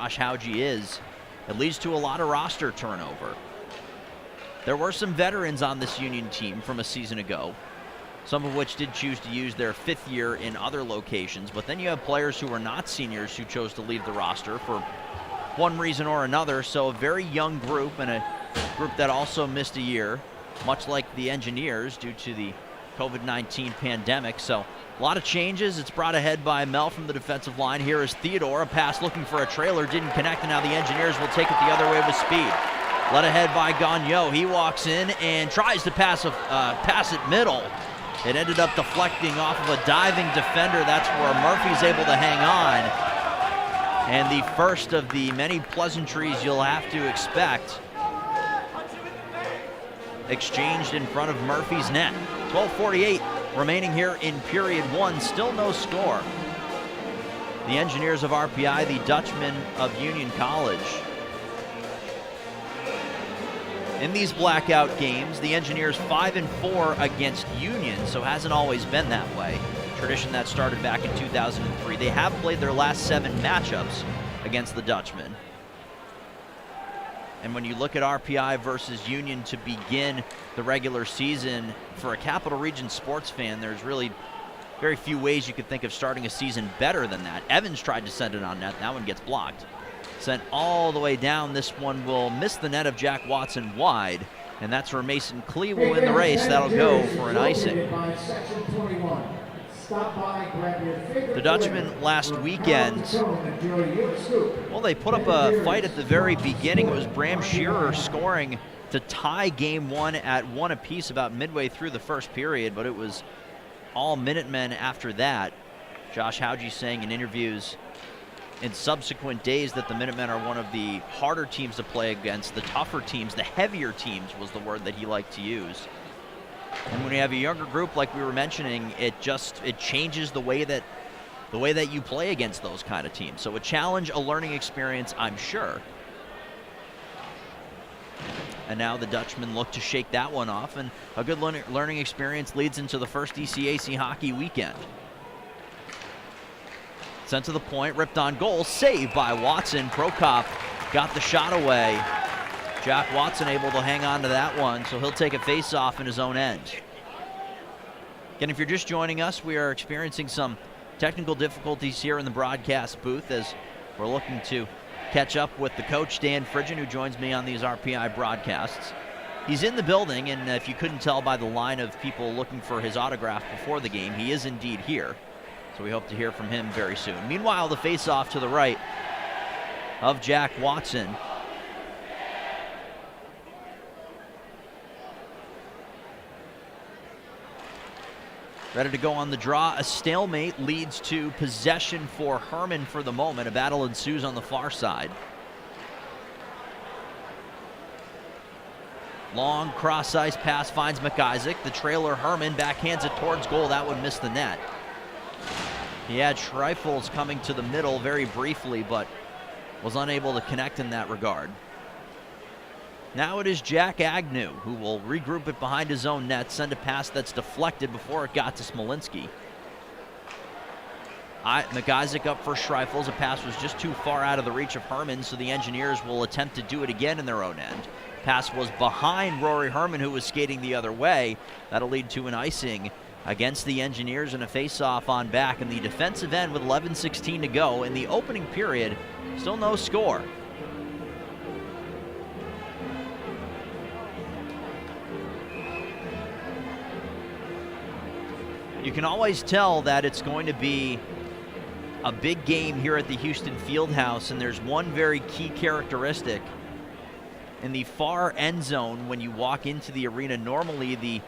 Josh Hauge is, it leads to a lot of roster turnover. There were some veterans on this Union team from a season ago, some of which did choose to use their fifth year in other locations, but then you have players who are not seniors who chose to leave the roster for one reason or another. So a very young group, and a group that also missed a year, much like the Engineers due to the COVID-19 pandemic. So a lot of changes. It's brought ahead by Mel from the defensive line. Here is Theodore, a pass looking for a trailer, didn't connect, and now the Engineers will take it the other way with speed. Led ahead by Gagnon. He walks in and tries to pass it middle. It ended up deflecting off of a diving defender. That's where Murphy's able to hang on. And the first of the many pleasantries you'll have to expect exchanged in front of Murphy's net. 12:48 remaining here in period one. Still no score. The Engineers of RPI, the Dutchmen of Union College. In these blackout games, the Engineers 5-4 against Union, so hasn't always been that way. Tradition that started back in 2003. They have played their last 7 matchups against the Dutchmen. And when you look at RPI versus Union to begin the regular season, for a Capital Region sports fan, there's really very few ways you could think of starting a season better than that. Evans tried to send it on net. That one gets blocked. Sent all the way down. This one will miss the net of Jack Watson wide, and that's where Mason Klee will win the race. That'll go for an icing. The Dutchmen last weekend, well, they put up a fight at the very beginning. It was Bram Shearer scoring to tie game one at 1 apiece about midway through the first period, but it was all Minutemen after that. Josh Hauge saying in interviews in subsequent days that the Minutemen are one of the harder teams to play against, the tougher teams, the heavier teams was the word that he liked to use. And when you have a younger group like we were mentioning, it changes the way that you play against those kind of teams. So a challenge, a learning experience, I'm sure. And now the Dutchmen look to shake that one off, and a good learning experience leads into the first ECAC hockey weekend. Sent to the point, ripped on goal, saved by Watson. Prokop got the shot away. Jack Watson able to hang on to that one, so he'll take a face-off in his own end. Again, if you're just joining us, we are experiencing some technical difficulties here in the broadcast booth as we're looking to catch up with the coach, Dan Fridgen, who joins me on these RPI broadcasts. He's in the building, and if you couldn't tell by the line of people looking for his autograph before the game, he is indeed here. So we hope to hear from him very soon. Meanwhile, the face-off to the right of Jack Watson. Ready to go on the draw. A stalemate leads to possession for Herman for the moment. A battle ensues on the far side. Long cross-ice pass finds McIsaac. The trailer Herman backhands it towards goal. That would miss the net. He had Schreifels coming to the middle very briefly, but was unable to connect in that regard. Now it is Jack Agnew who will regroup it behind his own net, send a pass that's deflected before it got to Smolinski. McIsaac up for Schreifels. A pass was just too far out of the reach of Herman, so the Engineers will attempt to do it again in their own end. Pass was behind Rory Herman, who was skating the other way. That'll lead to an icing against the Engineers and a face-off on back in the defensive end with 11:16 to go. In the opening period, still no score. You can always tell that it's going to be a big game here at the Houston Fieldhouse, and there's one very key characteristic. In the far end zone, when you walk into the arena, normally the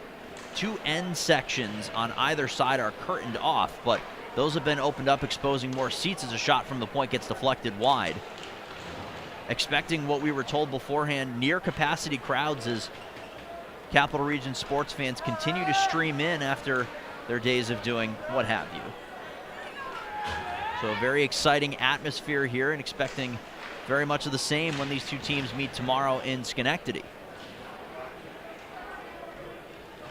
2 end sections on either side are curtained off, but those have been opened up, exposing more seats as a shot from the point gets deflected wide. Expecting what we were told beforehand, near capacity crowds as Capital Region sports fans continue to stream in after their days of doing what have you. So a very exciting atmosphere here, and expecting very much of the same when these two teams meet tomorrow in Schenectady.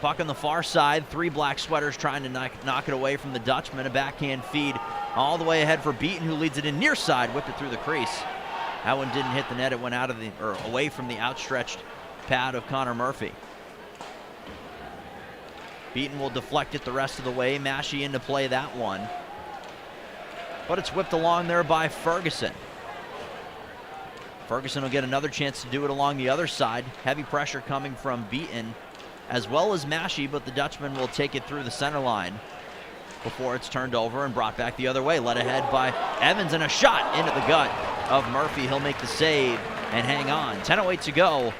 Puck on the far side, 3 black sweaters trying to knock it away from the Dutchman. A backhand feed all the way ahead for Beaton, who leads it in near side, whipped it through the crease. That one didn't hit the net. It went away from the outstretched pad of Connor Murphy. Beaton will deflect it the rest of the way. Massey into play that one. But it's whipped along there by Ferguson. Ferguson will get another chance to do it along the other side. Heavy pressure coming from Beaton as well as Massey, but the Dutchman will take it through the center line before it's turned over and brought back the other way. Led ahead by Evans, and a shot into the gut of Murphy. He'll make the save and hang on. 10:08 to go.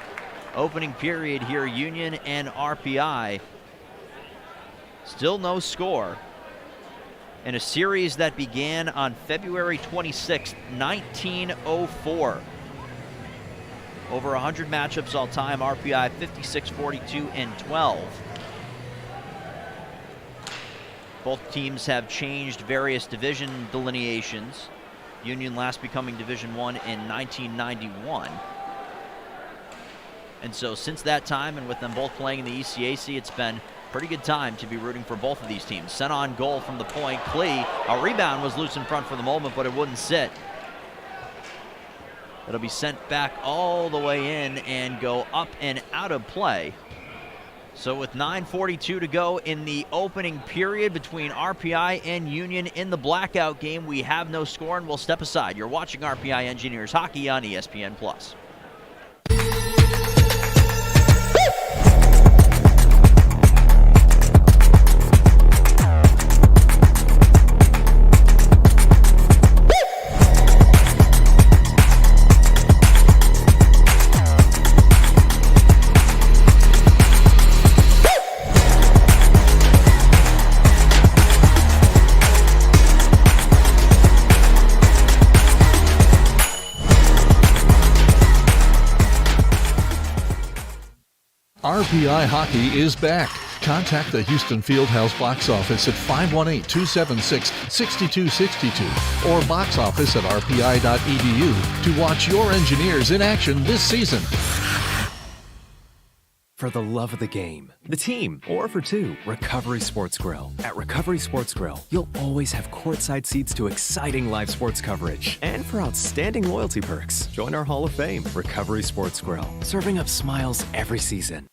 Opening period here, Union and RPI. Still no score in a series that began on February 26th, 1904. Over 100 matchups all time. RPI 56, 42, and 12. Both teams have changed various division delineations. Union last becoming Division I in 1991. And so since that time, and with them both playing in the ECAC, it's been a pretty good time to be rooting for both of these teams. Sent on goal from the point, Klee. A rebound was loose in front for the moment, but it wouldn't sit. It'll be sent back all the way in and go up and out of play. So with 9:42 to go in the opening period between RPI and Union in the blackout game, we have no score and we'll step aside. You're watching RPI Engineers Hockey on ESPN+. RPI Hockey is back. Contact the Houston Fieldhouse box office at 518-276-6262 or box office at rpi.edu to watch your Engineers in action this season. For the love of the game, the team, or for two, Recovery Sports Grill. At Recovery Sports Grill, you'll always have courtside seats to exciting live sports coverage. And for outstanding loyalty perks, join our Hall of Fame, Recovery Sports Grill, serving up smiles every season.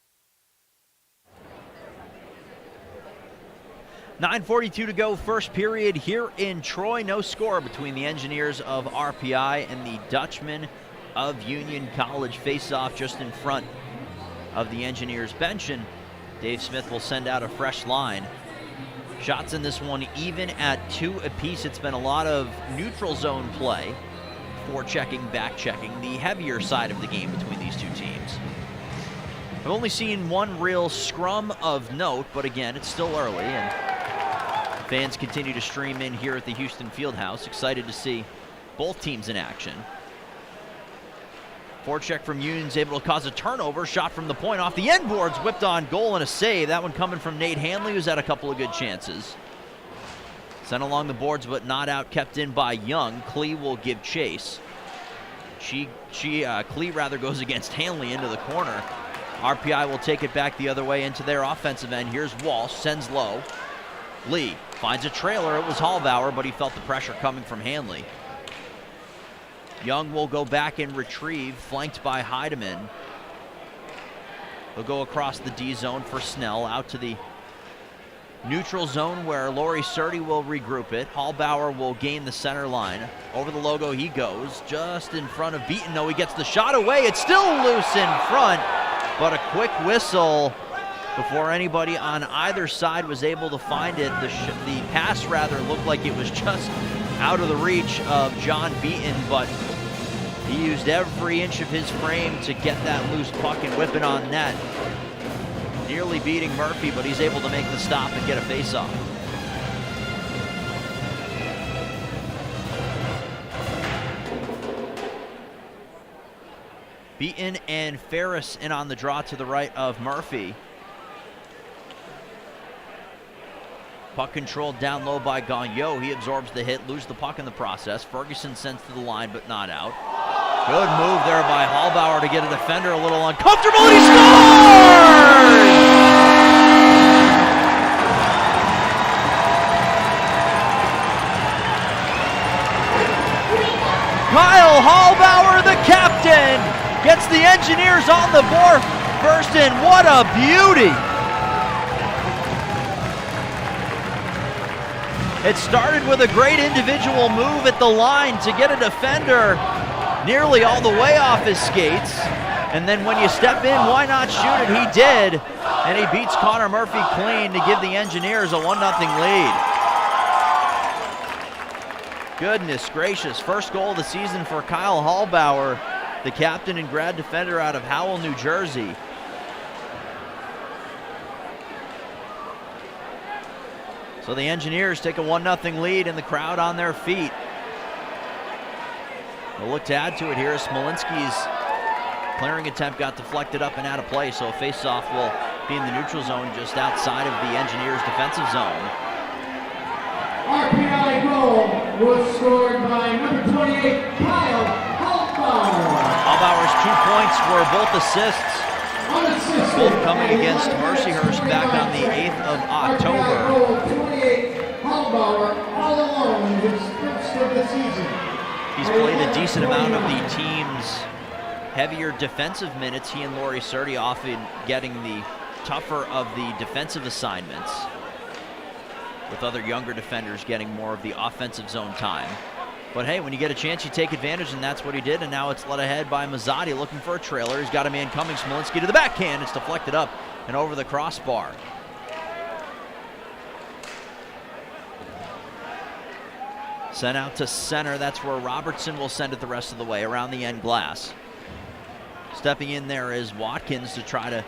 9:42 to go, first period here in Troy. No score between the Engineers of RPI and the Dutchmen of Union College. Face-off just in front of the Engineers bench, and Dave Smith will send out a fresh line. Shots in this one even at 2 apiece. It's been a lot of neutral zone play, forechecking, back-checking, the heavier side of the game between these two teams. I've only seen one real scrum of note, but again, it's still early, and fans continue to stream in here at the Houston Fieldhouse. Excited to see both teams in action. Forecheck from Union's able to cause a turnover. Shot from the point off the end boards, whipped on goal and a save. That one coming from Nate Hanley, who's had a couple of good chances. Sent along the boards, but not out, kept in by Young. Klee will give chase. Klee rather goes against Hanley into the corner. RPI will take it back the other way into their offensive end. Here's Walsh, sends low. Lee finds a trailer. It was Hallbauer, but he felt the pressure coming from Hanley. Young will go back and retrieve, flanked by Heidemann. He'll go across the D zone for Snell, out to the neutral zone where Laurie Surtee will regroup it. Hallbauer will gain the center line. Over the logo he goes, just in front of Beaton. No, he gets the shot away. It's still loose in front, but a quick whistle before anybody on either side was able to find it. The pass rather looked like it was just out of the reach of John Beaton, but he used every inch of his frame to get that loose puck and whip it on net. Nearly beating Murphy, but he's able to make the stop and get a face-off. Beaton and Ferris in on the draw to the right of Murphy. Puck controlled down low by Gagnon. He absorbs the hit, loses the puck in the process. Ferguson sends to the line, but not out. Good move there by Hallbauer to get a defender a little uncomfortable, and he scores! Kyle Hallbauer, Gets the Engineers on the board first, and what a beauty! It started with a great individual move at the line to get a defender nearly all the way off his skates. And then when you step in, why not shoot it? He did. And he beats Connor Murphy clean to give the Engineers a 1-0 lead. Goodness gracious. First goal of the season for Kyle Hallbauer, the captain and grad defender out of Howell, New Jersey. So the Engineers take a 1-0 lead and the crowd on their feet. They'll look to add to it here as Smolinski's clearing attempt got deflected up and out of play, so a face-off will be in the neutral zone just outside of the Engineers' defensive zone. RPI goal was scored by number 28, Kyle Hallbauer. Hallbauer's 2 points were both assists, both coming against Mercyhurst back on the 8th of October. 28 Hallbauer all alone his first of the season. He's played a decent amount of the team's heavier defensive minutes. He and Laurie Surdy often getting the tougher of the defensive assignments, with other younger defenders getting more of the offensive zone time. But hey, when you get a chance, you take advantage, and that's what he did. And now it's led ahead by Mazzotti looking for a trailer. He's got a man coming. Smolinski to the backhand. It's deflected up and over the crossbar. Sent out to center. That's where Robertson will send it the rest of the way around the end glass. Stepping in there is Watkins to try to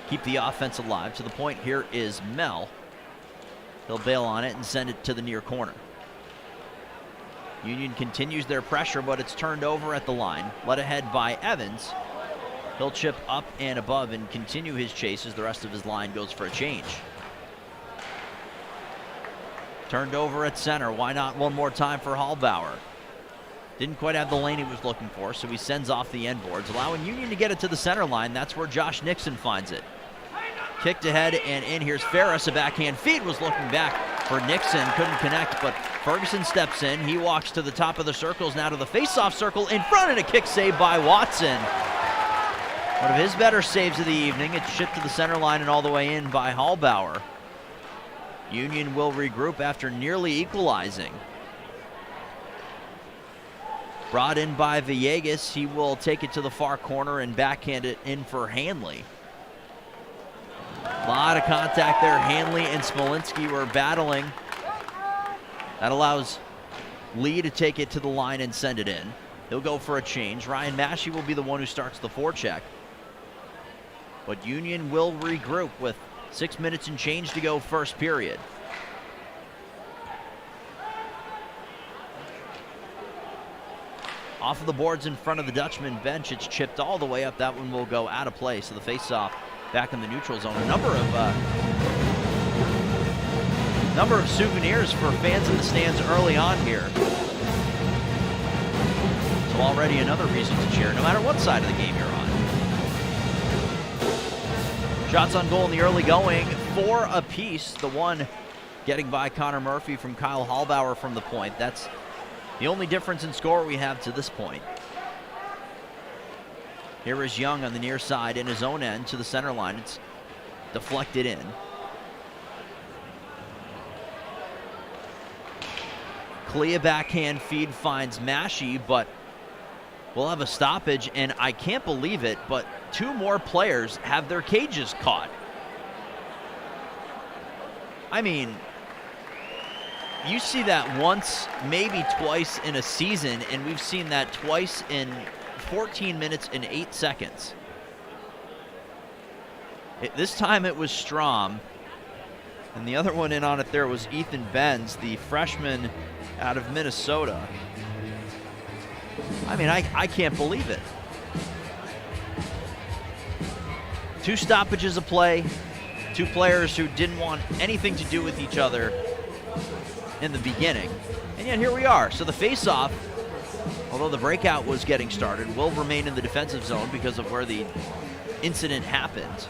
keep the offense alive. To the point here is Mel. He'll bail on it and send it to the near corner. Union continues their pressure, but it's turned over at the line. Led ahead by Evans. He'll chip up and above and continue his chase as the rest of his line goes for a change. Turned over at center. Why not one more time for Hallbauer? Didn't quite have the lane he was looking for, so he sends off the end boards, allowing Union to get it to the center line. That's where Josh Nixon finds it. Kicked ahead and in. Here's Ferris. A backhand feed was looking back for Nixon. Couldn't connect, but Ferguson steps in. He walks to the top of the circles, now to the face-off circle in front, and a kick save by Watson. One of his better saves of the evening. It's shipped to the center line and all the way in by Hallbauer. Union will regroup after nearly equalizing. Brought in by Villegas. He will take it to the far corner and backhand it in for Hanley. A lot of contact there. Hanley and Smolinski were battling. That allows Lee to take it to the line and send it in. He'll go for a change. Ryan Massey will be the one who starts the forecheck. But Union will regroup with 6 minutes and change to go first period. Off of the boards in front of the Dutchman bench, it's chipped all the way up. That one will go out of play, so the face-off back in the neutral zone. A number of souvenirs for fans in the stands early on here. So already another reason to cheer, no matter what side of the game you're on. Shots on goal in the early going, 4 apiece. The one getting by Connor Murphy from Kyle Hallbauer from the point. That's the only difference in score we have to this point. Here is Young on the near side in his own end to the center line. It's deflected in. Clea backhand feed finds Massey, but we'll have a stoppage, and I can't believe it, but 2 more players have their cages caught. I mean, you see that once, maybe twice in a season, and we've seen that twice in 14 minutes and 8 seconds. This time it was Strom, and the other one in on it there was Ethan Benz, the freshman out of Minnesota. I mean, I can't believe it. 2 stoppages of play, 2 players who didn't want anything to do with each other in the beginning, and yet here we are. So the face-off, although the breakout was getting started, will remain in the defensive zone because of where the incident happened.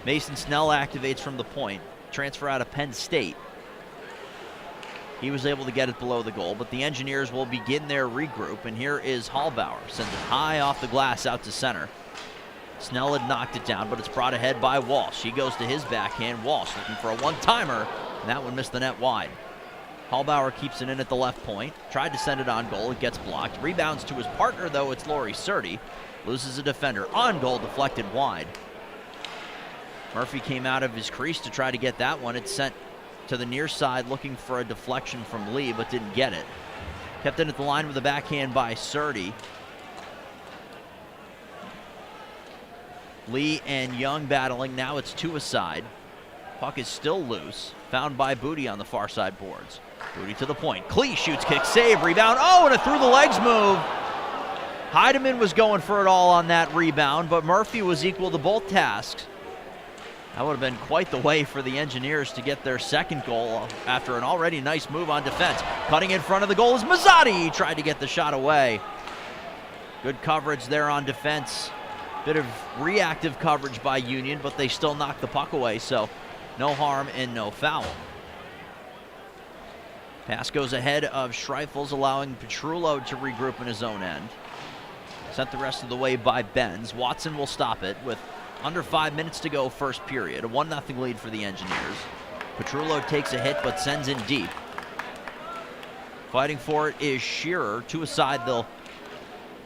Mason Snell activates from the point, transfer out of Penn State. He was able to get it below the goal, but the Engineers will begin their regroup, and here is Hallbauer. Sends it high off the glass out to center. Snell had knocked it down, but it's brought ahead by Walsh. He goes to his backhand. Walsh looking for a one-timer, and that one missed the net wide. Hallbauer keeps it in at the left point. Tried to send it on goal. It gets blocked. Rebounds to his partner, though. It's Laurie Surdy. Loses a defender. On goal, deflected wide. Murphy came out of his crease to try to get that one. It's sent to the near side looking for a deflection from Lee, but didn't get it. Kept it at the line with a backhand by Surdy. Lee and Young battling. Now it's two aside. Puck is still loose. Found by Booty on the far side boards. Booty to the point. Klee shoots, kick, save, rebound. Oh, and a through the legs move. Heidemann was going for it all on that rebound, but Murphy was equal to both tasks. That would have been quite the way for the Engineers to get their second goal after an already nice move on defense. Cutting in front of the goal is Mazzotti. He tried to get the shot away. Good coverage there on defense. Bit of reactive coverage by Union, but they still knock the puck away, so no harm and no foul. Pass goes ahead of Schreifels, allowing Petrullo to regroup in his own end. Sent the rest of the way by Benz. Watson will stop it with under 5 minutes to go first period. A 1-0 lead for the Engineers. Petrullo takes a hit but sends in deep. Fighting for it is Shearer. Two aside, they'll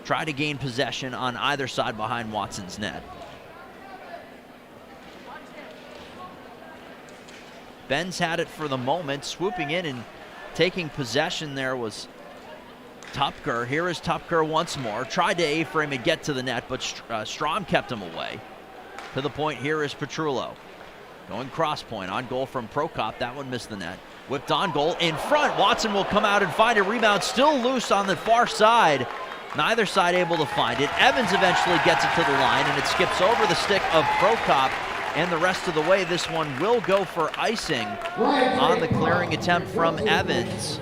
try to gain possession on either side behind Watson's net. Benz had it for the moment. Swooping in and taking possession there was Tupker. Here is Tupker once more. Tried to A-frame and get to the net, but Strom kept him away. To the point, here is Petrullo. Going cross point, on goal from Prokop. That one missed the net. Whipped on goal in front. Watson will come out and find a rebound. Still loose on the far side. Neither side able to find it. Evans eventually gets it to the line, and it skips over the stick of Prokop. And the rest of the way, this one will go for icing on the clearing attempt from Evans.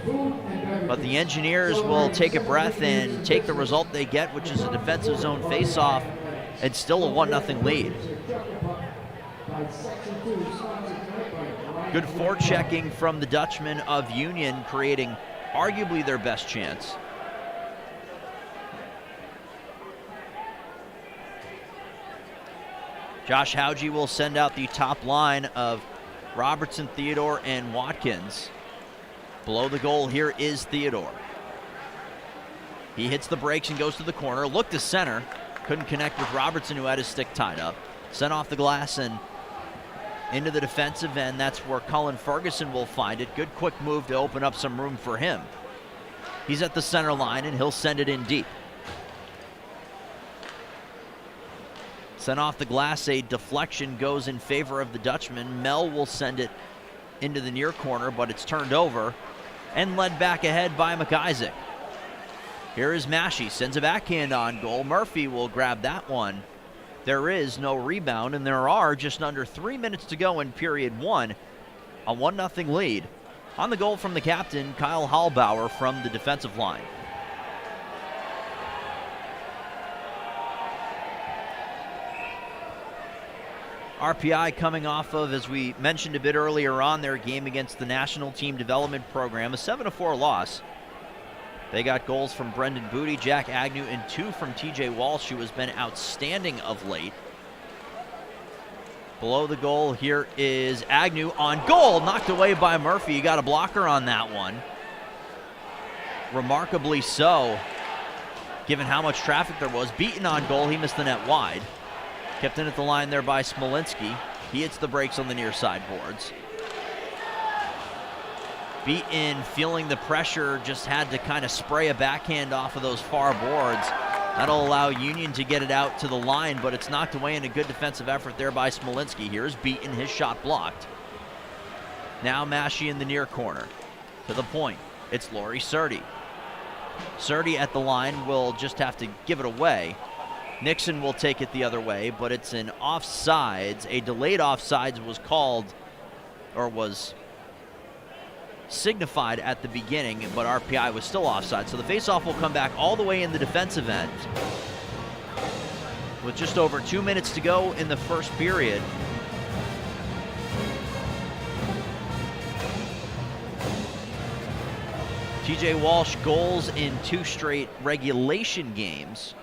But the Engineers will take a breath and take the result they get, which is a defensive zone face-off, and still a 1-0 lead. Good forechecking from the Dutchman of Union, creating arguably their best chance. Josh Hauge will send out the top line of Robertson, Theodore, and Watkins. Below the goal, here is Theodore. He hits the brakes and goes to the corner. Looked to center. Couldn't connect with Robertson, who had his stick tied up. Sent off the glass and into the defensive end. That's where Cullen Ferguson will find it. Good quick move to open up some room for him. He's at the center line, and he'll send it in deep. Sent off the glass, a deflection goes in favor of the Dutchman. Mel will send it into the near corner, but it's turned over and led back ahead by McIsaac. Here is Mashey, sends a backhand on goal. Murphy will grab that one. There is no rebound, and there are just under 3 minutes to go in period one. A 1-0 lead. On the goal from the captain, Kyle Hallbauer from the defensive line. RPI coming off of, as we mentioned a bit earlier on, their game against the National Team Development Program, a 7-4 loss. They got goals from Brendan Booty, Jack Agnew, and 2 from TJ Walsh, who has been outstanding of late. Below the goal, here is Agnew on goal, knocked away by Murphy. He got a blocker on that one. Remarkably so, given how much traffic there was. Beaten on goal, he missed the net wide. Kept in at the line there by Smolinski. He hits the brakes on the near side boards. Beaten, feeling the pressure, just had to kind of spray a backhand off of those far boards. That'll allow Union to get it out to the line, but it's knocked away in a good defensive effort there by Smolinski. Here's Beaten, his shot blocked. Now Mashey in the near corner. To the point, it's Laurie Surdy. Surdy at the line will just have to give it away. Nixon will take it the other way, but it's an offsides. A delayed offsides was called, or was signified at the beginning, but RPI was still offside. So the faceoff will come back all the way in the defensive end. With just over 2 minutes to go in the first period. TJ Walsh goals in 2 straight regulation games,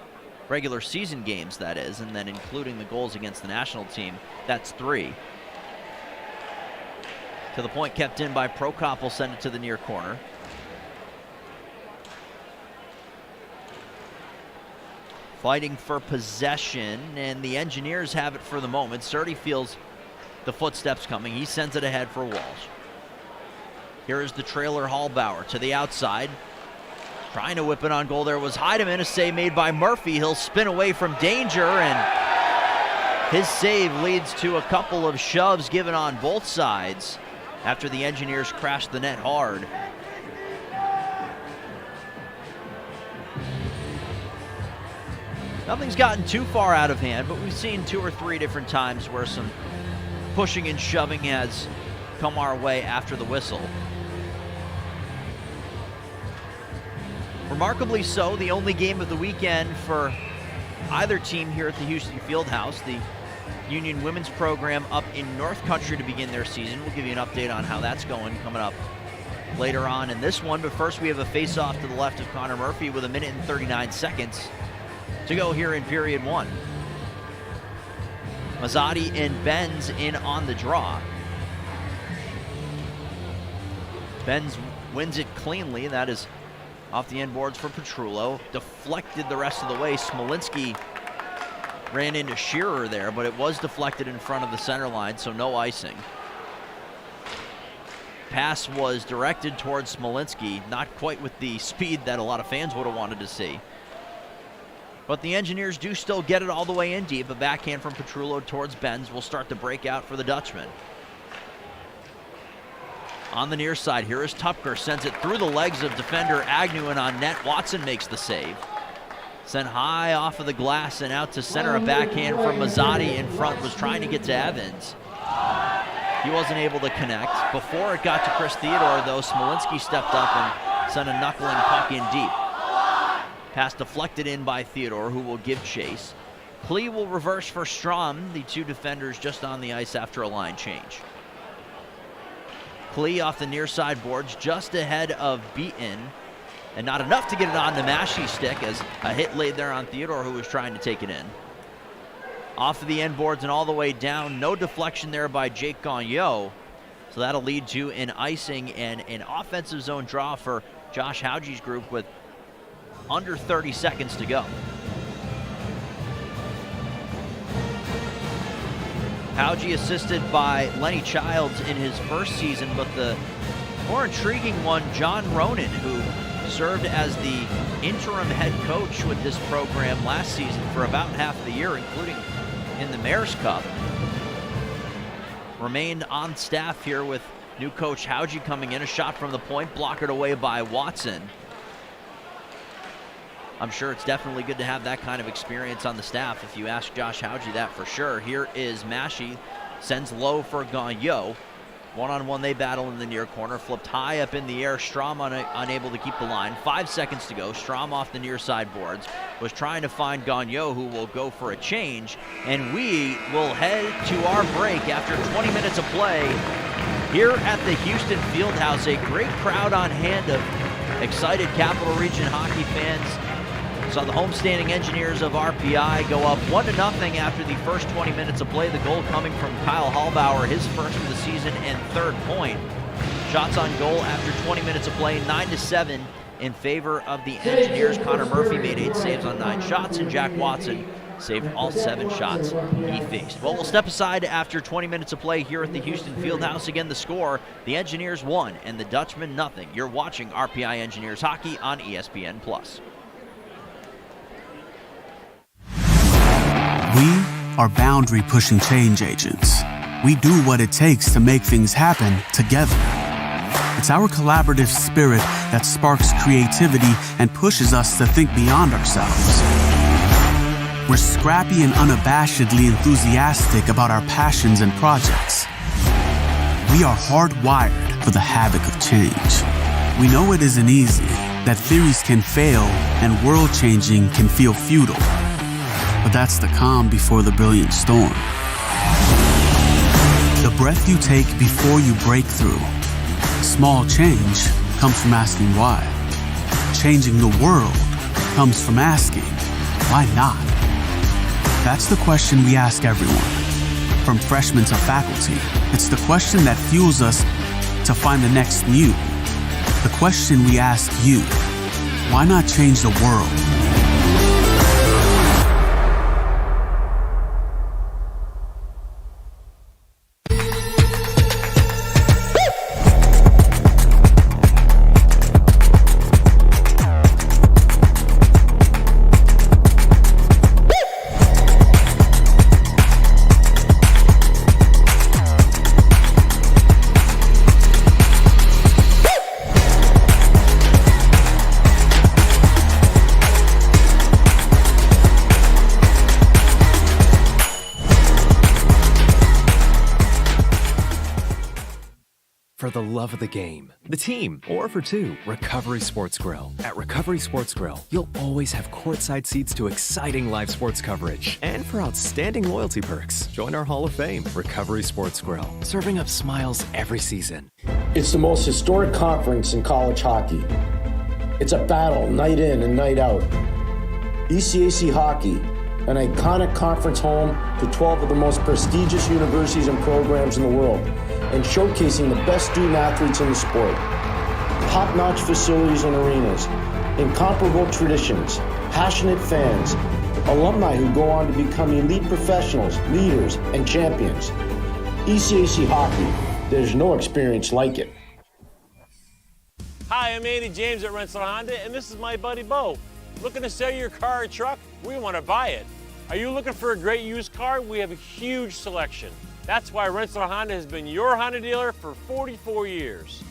regular season games that is, and then including the goals against the national team, that's 3. To the point kept in by Prokop will send it to the near corner. Fighting for possession, and the Engineers have it for the moment. Surdy feels the footsteps coming. He sends it ahead for Walsh. Here is the trailer Hallbauer to the outside. Trying to whip it on goal. There was Heidemann, a save made by Murphy. He'll spin away from danger, and his save leads to a couple of shoves given on both sides after the Engineers crashed the net hard. Nothing's gotten too far out of hand, but we've seen 2 or 3 different times where some pushing and shoving has come our way after the whistle. Remarkably so, the only game of the weekend for either team here at the Houston Fieldhouse. The Union women's program up in North Country to begin their season. We'll give you an update on how that's going coming up later on in this one. But first we have a face-off to the left of Connor Murphy with 1 minute and 39 seconds to go here in period 1. Mazzotti and Benz in on the draw. Benz wins it cleanly, and that is off the end boards for Petrullo. Deflected the rest of the way. Smolinski ran into Shearer there, but it was deflected in front of the center line, so no icing. Pass was directed towards Smolinski, not quite with the speed that a lot of fans would have wanted to see. But the Engineers do still get it all the way in deep. A backhand from Petrullo towards Benz will start the breakout for the Dutchman. On the near side, here is Tupker, sends it through the legs of defender Agnew, and on net, Watson makes the save. Sent high off of the glass and out to center. A backhand from Mazzotti in front, was trying to get to Evans. He wasn't able to connect. Before it got to Chris Theodore, though, Smolinski stepped up and sent a knuckling puck in deep. Pass deflected in by Theodore, who will give chase. Klee will reverse for Strom, the 2 defenders just on the ice after a line change. Klee off the near side boards, just ahead of Beaton, and not enough to get it on the Massey's stick as a hit laid there on Theodore, who was trying to take it in. Off of the end boards and all the way down, no deflection there by Jake Gagnon, so that'll lead to an icing and an offensive zone draw for Josh Hauge's group with under 30 seconds to go. Hauge assisted by Lenny Childs in his first season, but the more intriguing one, John Ronan, who served as the interim head coach with this program last season for about half the year, including in the Mayor's Cup. Remained on staff here with new coach Hauge coming in. A shot from the point, blockered away by Watson. I'm sure it's definitely good to have that kind of experience on the staff, if you ask Josh Hauge that for sure. Here is Massey, sends low for Gagnon. One-on-one they battle in the near corner, flipped high up in the air. Strom unable to keep the line. 5 seconds to go. Strom off the near side boards, was trying to find Gagnon, who will go for a change. And we will head to our break after 20 minutes of play here at the Houston Fieldhouse. A great crowd on hand of excited Capital Region hockey fans. Saw the homestanding Engineers of RPI go up 1-0 after the first 20 minutes of play. The goal coming from Kyle Hallbauer, his first of the season and 3rd point. Shots on goal after 20 minutes of play, 9-7 in favor of the Engineers. Connor Murphy made 8 saves on 9 shots, and Jack Watson saved all 7 shots he faced. Well, we'll step aside after 20 minutes of play here at the Houston Fieldhouse. Again, the score, the Engineers 1 and the Dutchman 0. You're watching RPI Engineers Hockey on ESPN+. We are boundary-pushing change agents. We do what it takes to make things happen together. It's our collaborative spirit that sparks creativity and pushes us to think beyond ourselves. We're scrappy and unabashedly enthusiastic about our passions and projects. We are hardwired for the havoc of change. We know it isn't easy, that theories can fail and world-changing can feel futile. But that's the calm before the brilliant storm. The breath you take before you break through. Small change comes from asking why. changing the world comes from asking, why not? That's the question we ask everyone. From freshmen to faculty, it's the question that fuels us to find the next new. The question we ask you, why not change the world? For the love of the game, the team, or for two, Recovery Sports Grill. At Recovery Sports Grill, you'll always have courtside seats to exciting live sports coverage. And for outstanding loyalty perks, join our Hall of Fame, Recovery Sports Grill, serving up smiles every season. It's the most historic conference in college hockey. It's a battle night in and night out. ECAC Hockey, an iconic conference home to 12 of the most prestigious universities and programs in the world, and showcasing the best student athletes in the sport. Top-notch facilities and arenas, incomparable traditions, passionate fans, alumni who go on to become elite professionals, leaders, and champions. ECAC Hockey, there's no experience like it. Hi, I'm Andy James at Rensselaer Honda, and this is my buddy Bo. Looking to sell your car or truck? We want to buy it. Are you looking for a great used car? We have a huge selection. That's why Rensselaer Honda has been your Honda dealer for 44 years.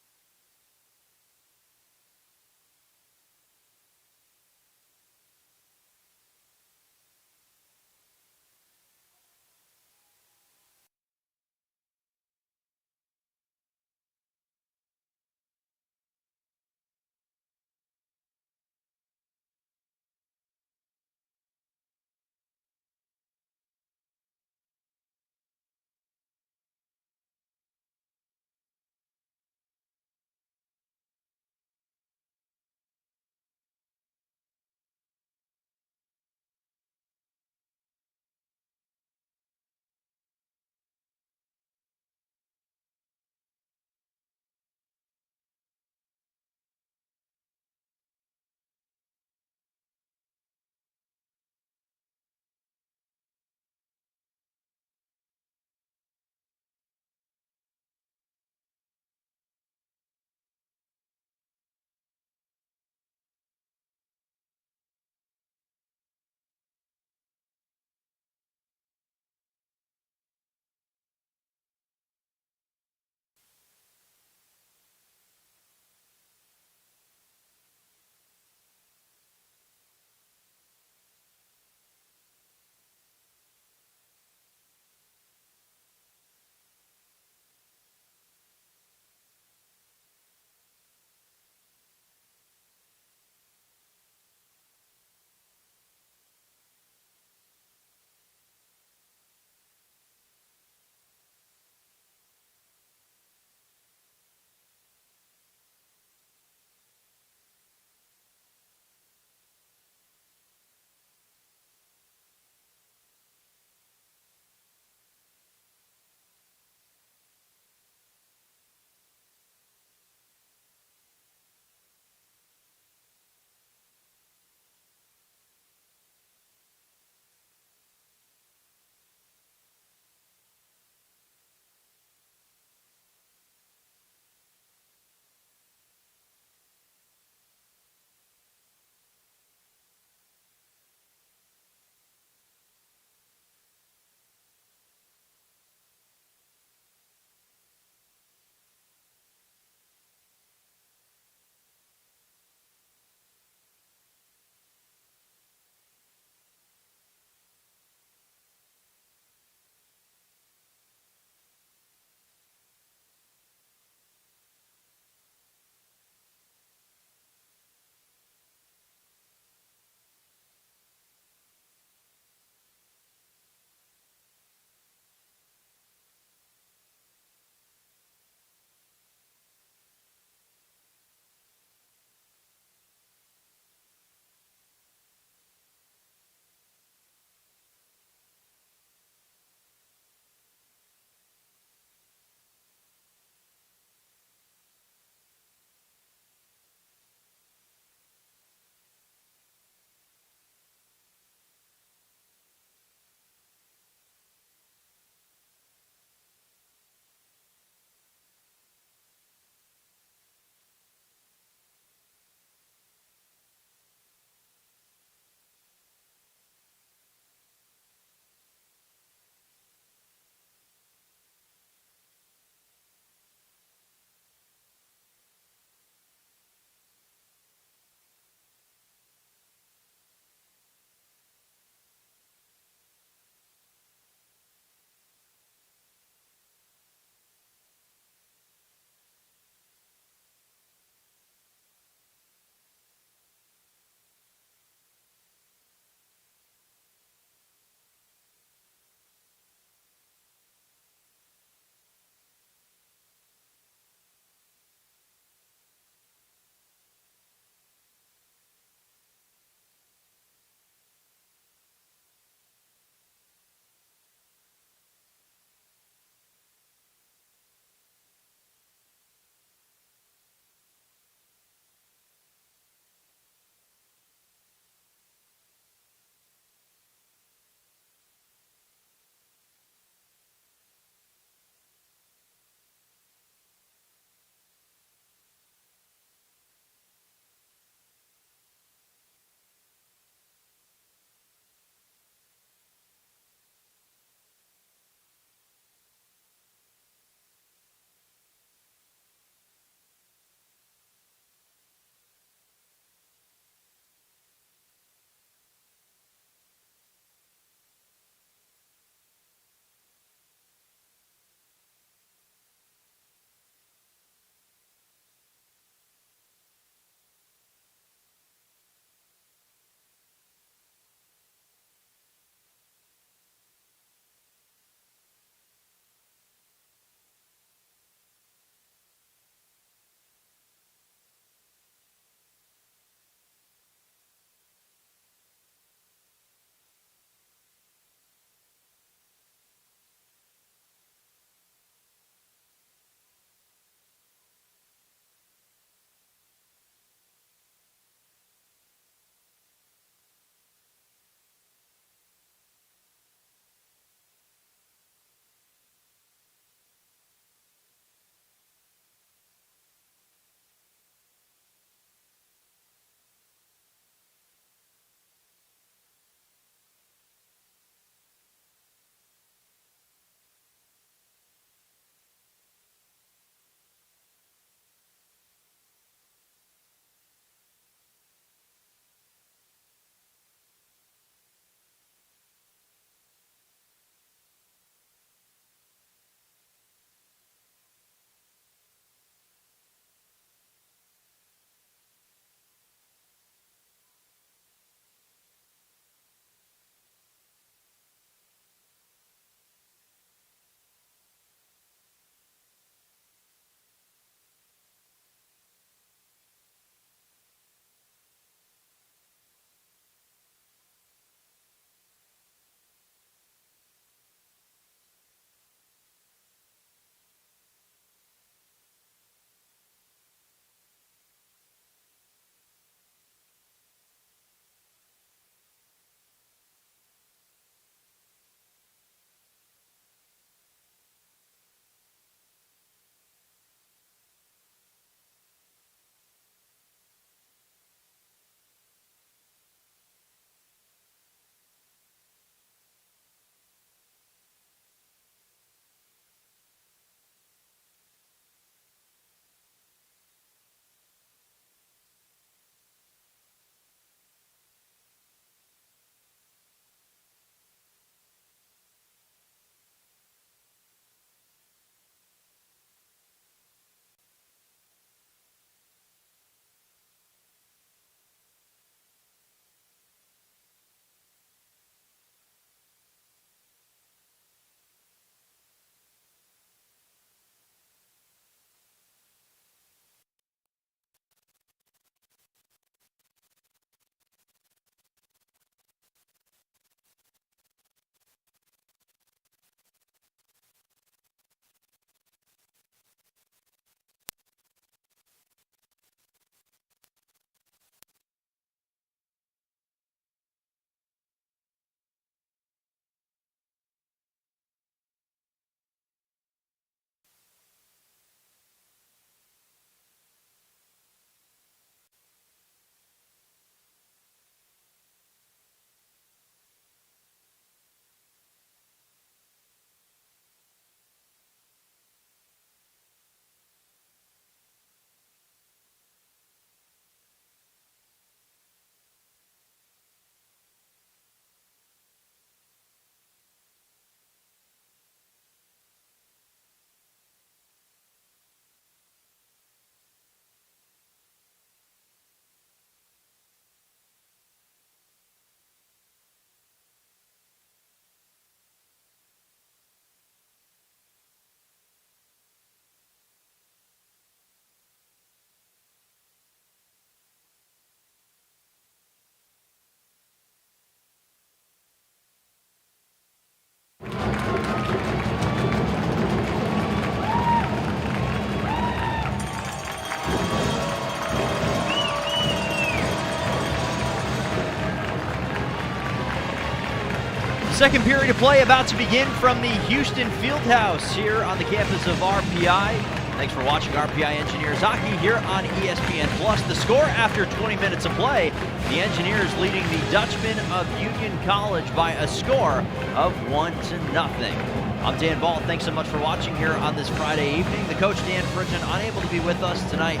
Second period of play about to begin from the Houston Fieldhouse here on the campus of RPI. Thanks for watching RPI Engineers Hockey here on ESPN+. The score after 20 minutes of play, the Engineers leading the Dutchmen of Union College by a score of 1-0. I'm Dan Ball. Thanks so much for watching here on this Friday evening. The coach, Dan Fritton, unable to be with us tonight.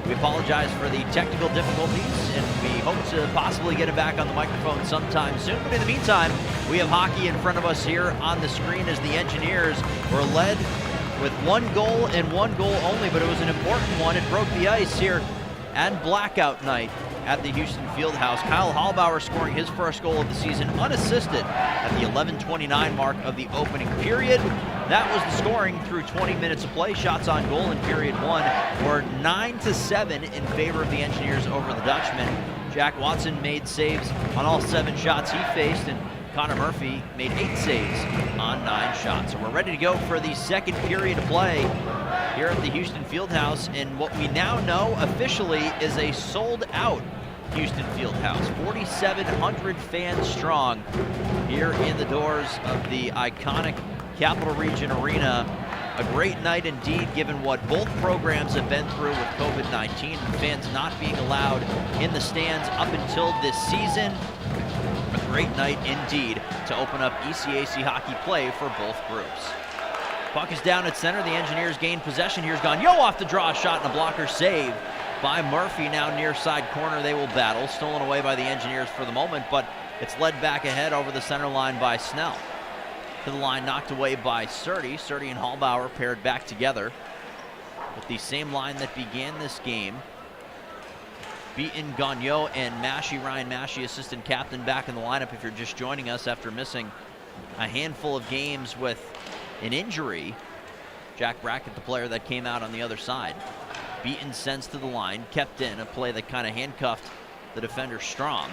We apologize for the technical difficulties, and we hope to possibly get him back on the microphone sometime soon. But in the meantime, we have hockey in front of us here on the screen as the Engineers were led with 1 goal and 1 goal only, but it was an important one. It broke the ice here at Blackout night at the Houston Fieldhouse. Kyle Hallbauer scoring his first goal of the season unassisted at the 11:29 mark of the opening period. That was the scoring through 20 minutes of play. Shots on goal in period 1 were 9-7 in favor of the Engineers over the Dutchmen. Jack Watson made saves on all 7 shots he faced, and Connor Murphy made 8 saves on 9 shots. So we're ready to go for the second period of play here at the Houston Fieldhouse, and what we now know officially is a sold-out Houston Fieldhouse. 4,700 fans strong here in the doors of the iconic Capital Region Arena. A great night indeed, given what both programs have been through with COVID-19 and fans not being allowed in the stands up until this season. A great night indeed to open up ECAC hockey play for both groups. Puck is down at center. The Engineers gain possession. Here's Gagnon off the draw, shot and a blocker save by Murphy. Now near side corner they will battle. Stolen away by the Engineers for the moment, but it's led back ahead over the center line by Snell. To the line, knocked away by Surdy. Surdy and Hallbauer paired back together with the same line that began this game. Beaton, Gagnon, and Massey, Ryan Massey, assistant captain, back in the lineup if you're just joining us after missing a handful of games with an injury. Jack Brackett, the player that came out on the other side. Beaton sends to the line, kept in, a play that kind of handcuffed the defender Strom.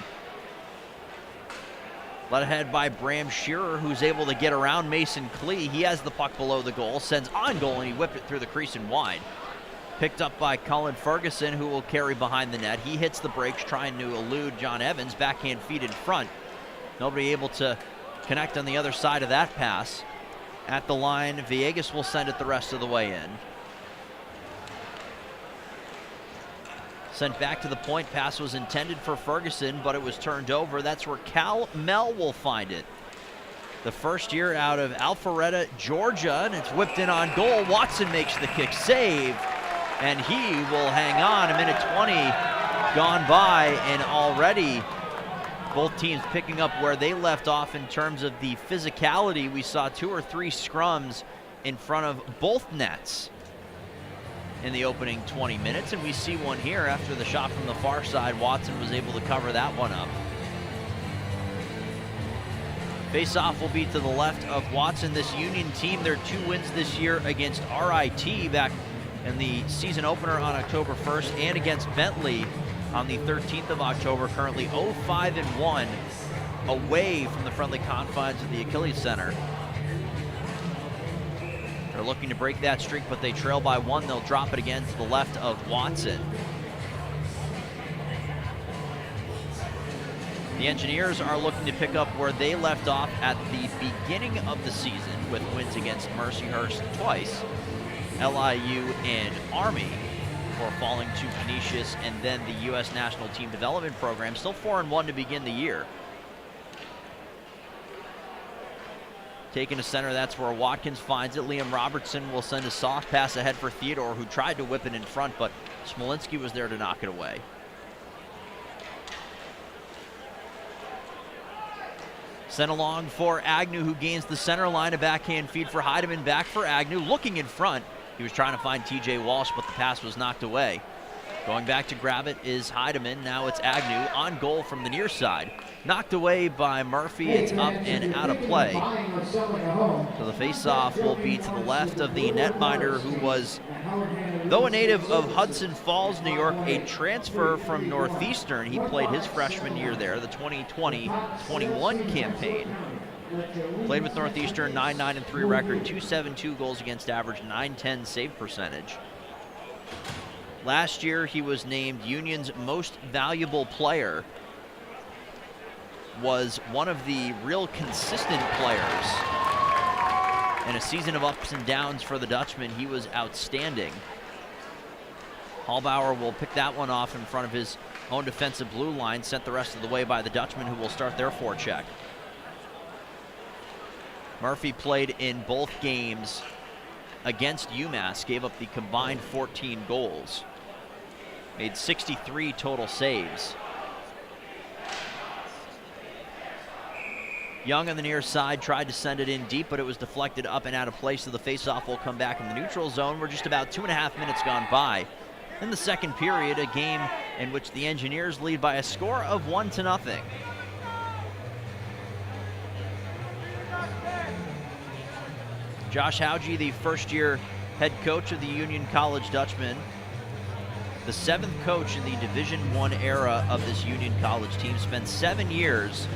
Led ahead by Bram Shearer, who's able to get around Mason Klee. He has the puck below the goal, sends on goal, and he whipped it through the crease and wide. Picked up by Cullen Ferguson, who will carry behind the net. He hits the brakes, trying to elude John Evans. Backhand feed in front. Nobody able to connect on the other side of that pass. At the line, Villegas will send it the rest of the way in. Sent back to the point. Pass was intended for Ferguson, but it was turned over. That's where Cal Mell will find it. The first year out of Alpharetta, Georgia, and it's whipped in on goal. Watson makes the kick save, and he will hang on. 1:20 gone by, and already both teams picking up where they left off in terms of the physicality. We saw 2 or 3 scrums in front of both nets in the opening 20 minutes, and we see one here after the shot from the far side. Watson was able to cover that one up. Face-off will be to the left of Watson. This Union team, their 2 wins this year against RIT back in the season opener on October 1st and against Bentley on the 13th of October, currently 0-5-1 away from the friendly confines of the Achilles Center. They're looking to break that streak, but they trail by 1. They'll drop it again to the left of Watson. The Engineers are looking to pick up where they left off at the beginning of the season with wins against Mercyhurst twice, LIU and Army, before falling to Canisius and then the U.S. National Team Development Program. Still 4-1 to begin the year. Taken to center, that's where Watkins finds it. Liam Robertson will send a soft pass ahead for Theodore, who tried to whip it in front, but Smolinski was there to knock it away. Sent along for Agnew, who gains the center line. A backhand feed for Heidemann, back for Agnew, looking in front. He was trying to find TJ Walsh, but the pass was knocked away. Going back to grab it is Heidemann. Now it's Agnew on goal from the near side. Knocked away by Murphy. It's up and out of play. So the face-off will be to the left of the netminder, who was, though a native of Hudson Falls, New York, a transfer from Northeastern. He played his freshman year there, the 2020-21 campaign. Played with Northeastern, 9-9-3 record, 2.72 goals against average, 910 save percentage. Last year, he was named Union's most valuable player. was one of the real consistent players. In a season of ups and downs for the Dutchman, he was outstanding. Hallbauer will pick that one off in front of his own defensive blue line, sent the rest of the way by the Dutchman, who will start their forecheck. Murphy played in both games against UMass, gave up the combined 14 goals, made 63 total saves. Young on the near side tried to send it in deep, but it was deflected up and out of play, so the faceoff will come back in the neutral zone. We're just about 2.5 minutes gone by in the second period, a game in which the Engineers lead by a score of 1-0. Josh Hauge, the first-year head coach of the Union College Dutchmen, the 7th coach in the Division I era of this Union College team, spent 7 years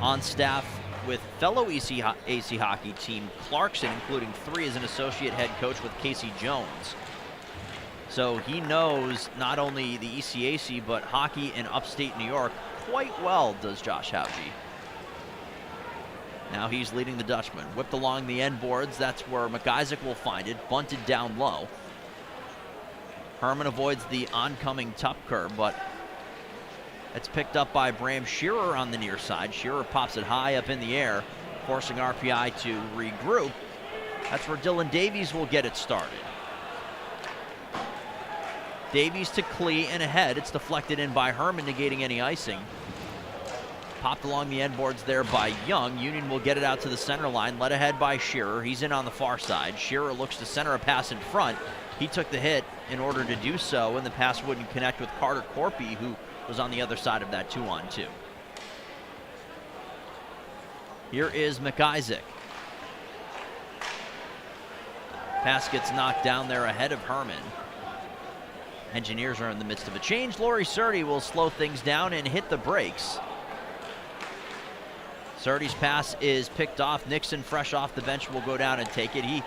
on staff with fellow AC hockey team Clarkson, including 3 as an associate head coach with Casey Jones. So he knows not only the ECAC, but hockey in upstate New York quite well, does Josh Hauge. Now he's leading the Dutchman. Whipped along the end boards. That's where McIsaac will find it. Bunted down low. Herman avoids the oncoming Tupker, but it's picked up by Bram Shearer on the near side. Shearer pops it high up in the air, forcing RPI to regroup. That's where Dylan Davies will get it started. Davies to Klee and ahead. It's deflected in by Herman, negating any icing. Popped along the end boards there by Young. Union will get it out to the center line, led ahead by Shearer. He's in on the far side. Shearer looks to center a pass in front. He took the hit in order to do so, and the pass wouldn't connect with Carter Corpy, who was on the other side of that 2-on-2. Here is McIsaac. Pass gets knocked down there ahead of Herman. Engineers are in the midst of a change. Laurie Surdy will slow things down and hit the brakes. Surdy's pass is picked off. Nixon, fresh off the bench, will go down and take it. He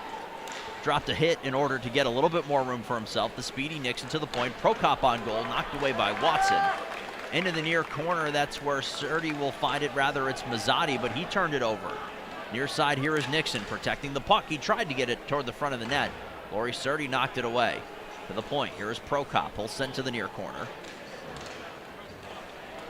dropped a hit in order to get a little bit more room for himself. The speedy Nixon to the point. Prokop on goal, knocked away by Watson. Into the near corner, that's where Surdy will find it. Rather, it's Mazzotti, but he turned it over. Near side, here is Nixon protecting the puck. He tried to get it toward the front of the net. Laurie Surdy knocked it away. To the point, here is Prokop. He'll send to the near corner.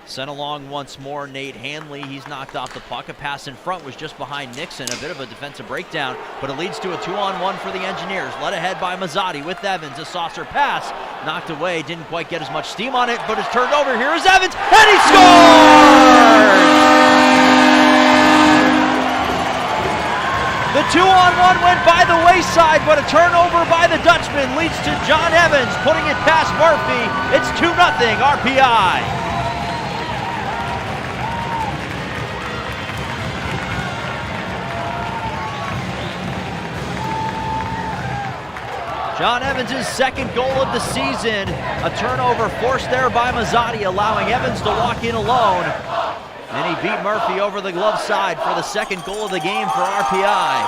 Sent along once more, Nate Hanley. He's knocked off the puck. A pass in front was just behind Nixon. A bit of a defensive breakdown, but it leads to a 2-on-1 for the Engineers. Led ahead by Mazzotti with Evans. A saucer pass. Knocked away. Didn't quite get as much steam on it, but it's turned over. Here is Evans, and he scores! The 2-on-1 went by the wayside, but a turnover by the Dutchman leads to John Evans putting it past Murphy. It's 2-0 RPI. John Evans' second goal of the season. A turnover forced there by Mazzotti, allowing Evans to walk in alone. And he beat Murphy over the glove side for the second goal of the game for RPI.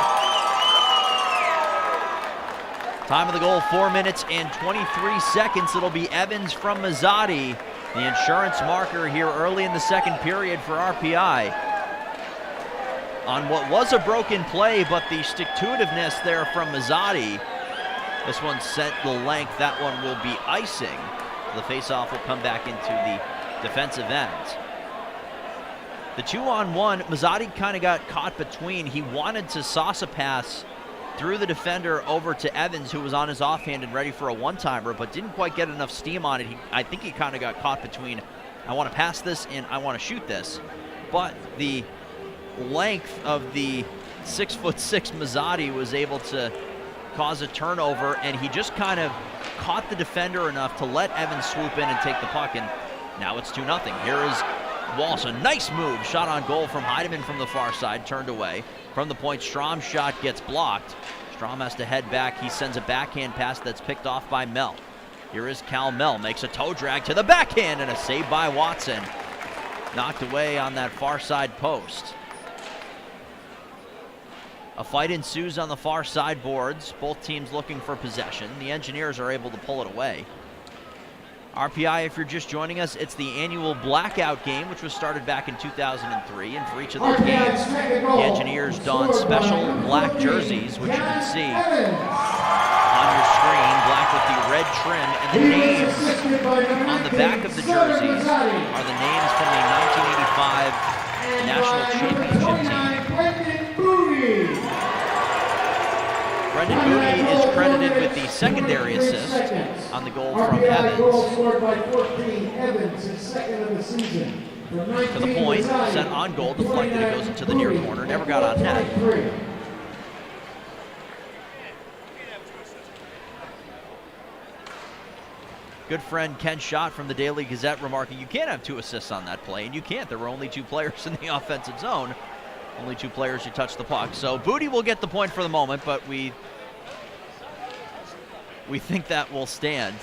Time of the goal, 4 minutes and 23 seconds. It'll be Evans from Mazzotti, the insurance marker here early in the second period for RPI. On what was a broken play, but the stick-to-itiveness there from Mazzotti. This one sent the length. That one will be icing. The faceoff will come back into the defensive end. The 2-on-1, Mazzotti kind of got caught between. He wanted to sauce a pass through the defender over to Evans, who was on his offhand and ready for a one-timer, but didn't quite get enough steam on it. I think he kind of got caught between, I want to pass this and I want to shoot this. But the length of the 6'6" Mazzotti was able to cause a turnover, and he just kind of caught the defender enough to let Evans swoop in and take the puck, and now it's 2-0. Here is Walsh, a nice move, shot on goal from Heidemann from the far side, turned away. From the point, Strom's shot gets blocked. Strom has to head back. He sends a backhand pass that's picked off by Mell. Here is Cal Mell, makes a toe drag to the backhand, and a save by Watson. Knocked away on that far side post. A fight ensues on the far side boards. Both teams looking for possession. The Engineers are able to pull it away. RPI, if you're just joining us, it's the annual Blackout game, which was started back in 2003. And for each of those games, the Engineers don special black jerseys, which you can see on your screen, black with the red trim. And the names on the back of the jerseys are the names from the 1985 National Championship team. Brendan Mooney is credited with the secondary assist on the goal from Evans. To the point, sent on goal, deflected, it goes into the near corner, never got on net. Good friend Ken Schott from the Daily Gazette remarking, you can't have 2 assists on that play, and you can't. There were only 2 players in the offensive zone. Only 2 players who touched the puck. So Booty will get the point for the moment, but we think that will stand.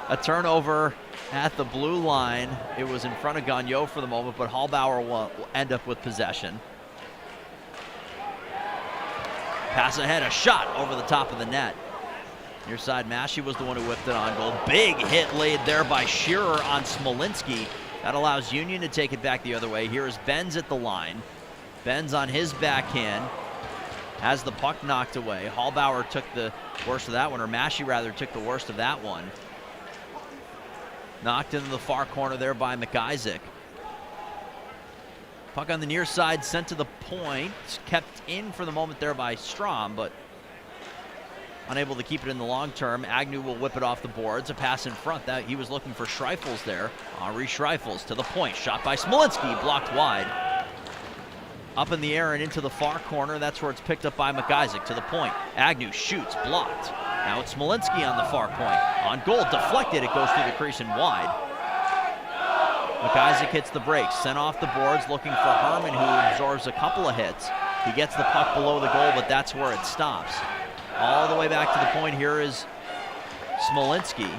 A turnover at the blue line. It was in front of Gagnon for the moment, but Hallbauer will end up with possession. Pass ahead, a shot over the top of the net. Near side, Massey was the one who whipped it on goal. Big hit laid there by Shearer on Smolinski. That allows Union to take it back the other way. Here is Benz at the line. Benz on his backhand has the puck knocked away. Hallbauer took the worst of that one, or Massey rather took the worst of that one. Knocked into the far corner there by McIsaac. Puck on the near side sent to the point. Kept in for the moment there by Strom, but unable to keep it in the long term. Agnew will whip it off the boards. A pass in front. That he was looking for Schreifels there. Henri Schreifels to the point. Shot by Smolinski. Blocked wide. Up in the air and into the far corner. That's where it's picked up by McIsaac. To the point. Agnew shoots. Blocked. Now it's Smolinski on the far point. On goal. Deflected. It goes through the crease and wide. McIsaac hits the brakes. Sent off the boards looking for Herman, who absorbs a couple of hits. He gets the puck below the goal, but that's where it stops. All the way back to the point. Here is Smolinski.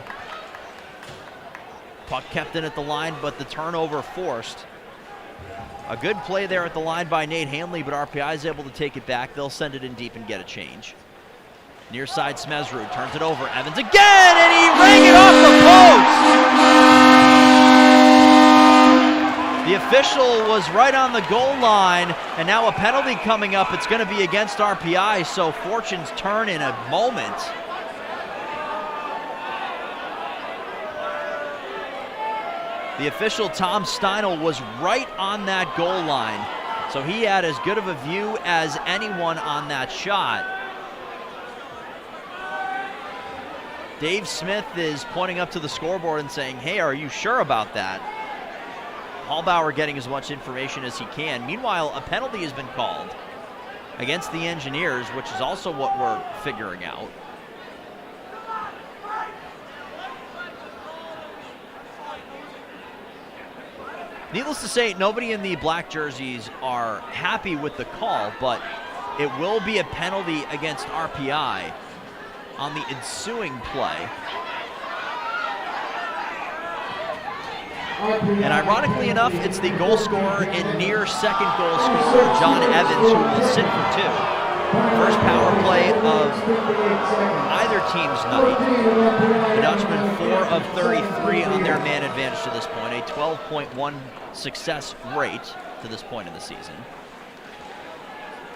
Puck kept in at the line, but the turnover forced. A good play there at the line by Nate Hanley, but RPI is able to take it back. They'll send it in deep and get a change. Near side, Smezrud turns it over. Evans again, and he rang it off the post! The official was right on the goal line, and now a penalty coming up. It's going to be against RPI, so fortunes turn in a moment. The official, Tom Steinel, was right on that goal line, so he had as good of a view as anyone on that shot. Dave Smith is pointing up to the scoreboard and saying, hey, are you sure about that? Hallbauer getting as much information as he can. Meanwhile, a penalty has been called against the Engineers, which is also what we're figuring out. Needless to say, nobody in the black jerseys are happy with the call, but it will be a penalty against RPI on the ensuing play. And ironically enough, it's the goal scorer and near second goal scorer, John Evans, who will sit for 2. First power play of either team's night. The Dutchman 4 of 33 on their man advantage to this point, a 12.1 success rate to this point in the season.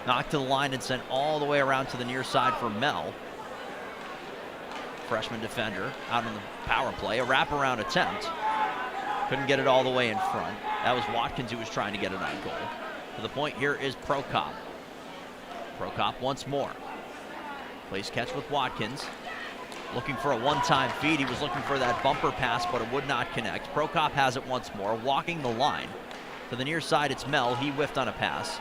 Knocked to the line and sent all the way around to the near side for Mel. Freshman defender out on the power play, a wraparound attempt. Couldn't get it all the way in front. That was Watkins who was trying to get it on goal. To the point, here is Prokop. Prokop once more. Plays catch with Watkins. Looking for a one-time feed. He was looking for that bumper pass, but it would not connect. Prokop has it once more, walking the line. To the near side, it's Mel. He whiffed on a pass.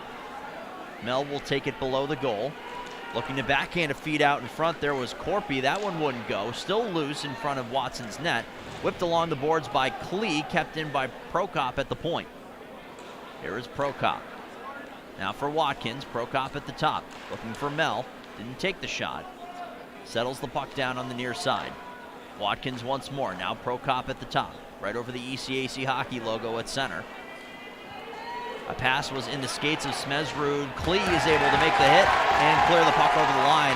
Mel will take it below the goal. Looking to backhand a feed out in front. There was Corpy. That one wouldn't go. Still loose in front of Watson's net. Whipped along the boards by Klee. Kept in by Prokop at the point. Here is Prokop. Now for Watkins. Prokop at the top. Looking for Mel. Didn't take the shot. Settles the puck down on the near side. Watkins once more. Now Prokop at the top. Right over the ECAC hockey logo at center. A pass was in the skates of Smezrud. Klee is able to make the hit and clear the puck over the line.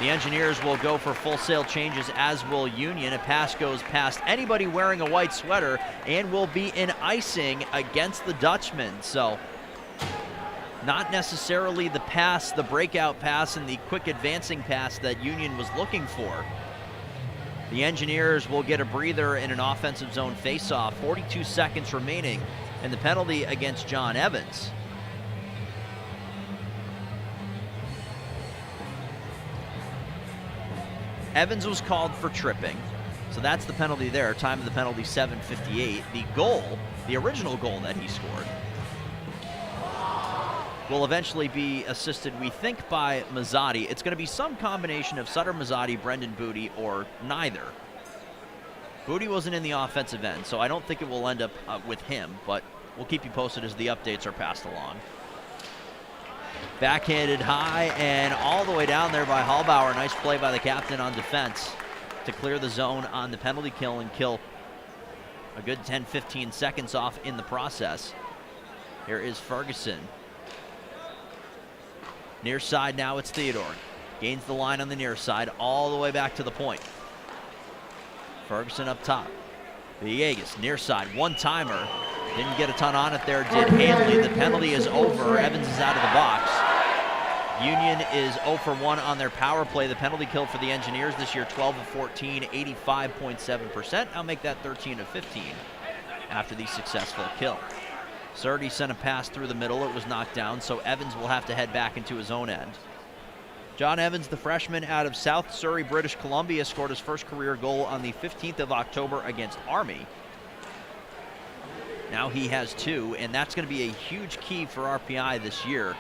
The Engineers will go for full sail changes, as will Union. A pass goes past anybody wearing a white sweater and will be in icing against the Dutchman. So not necessarily the pass, the breakout pass and the quick advancing pass that Union was looking for. The Engineers will get a breather in an offensive zone faceoff. 42 seconds remaining, and the penalty against John Evans. Evans was called for tripping, so that's the penalty there. Time of the penalty, 7:58. The goal, the original goal that he scored, will eventually be assisted, we think, by Mazzotti. It's going to be some combination of Sutter Mazzotti, Brendan Booty, or neither. Booty wasn't in the offensive end, so I don't think it will end up with him, but we'll keep you posted as the updates are passed along. Backhanded high and all the way down there by Hallbauer. Nice play by the captain on defense to clear the zone on the penalty kill and kill a good 10-15 seconds off in the process. Here is Ferguson. Near side now, it's Theodore. Gains the line on the near side all the way back to the point. Ferguson up top. Villegas, near side, one-timer. Didn't get a ton on it there, did Hanley. The penalty is over. Evans is out of the box. Union is 0 for 1 on their power play. The penalty kill for the Engineers this year, 12 of 14, 85.7%. I'll make that 13 of 15 after the successful kill. Surdy sent a pass through the middle. It was knocked down, so Evans will have to head back into his own end. John Evans, the freshman out of South Surrey, British Columbia, scored his first career goal on the 15th of October against Army. Now he has 2, and that's going to be a huge key for RPI this year.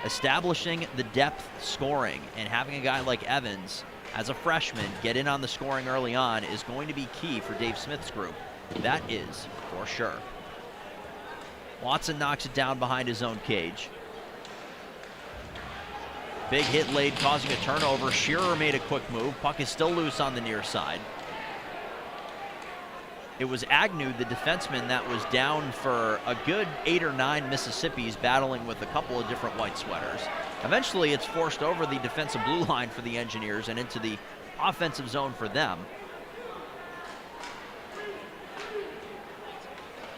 Establishing the depth scoring and having a guy like Evans as a freshman get in on the scoring early on is going to be key for Dave Smith's group. That is for sure. Watson knocks it down behind his own cage. Big hit laid, causing a turnover. Shearer made a quick move. Puck is still loose on the near side. It was Agnew, the defenseman, that was down for a good 8 or 9 Mississippis, battling with a couple of different white sweaters. Eventually, it's forced over the defensive blue line for the Engineers and into the offensive zone for them.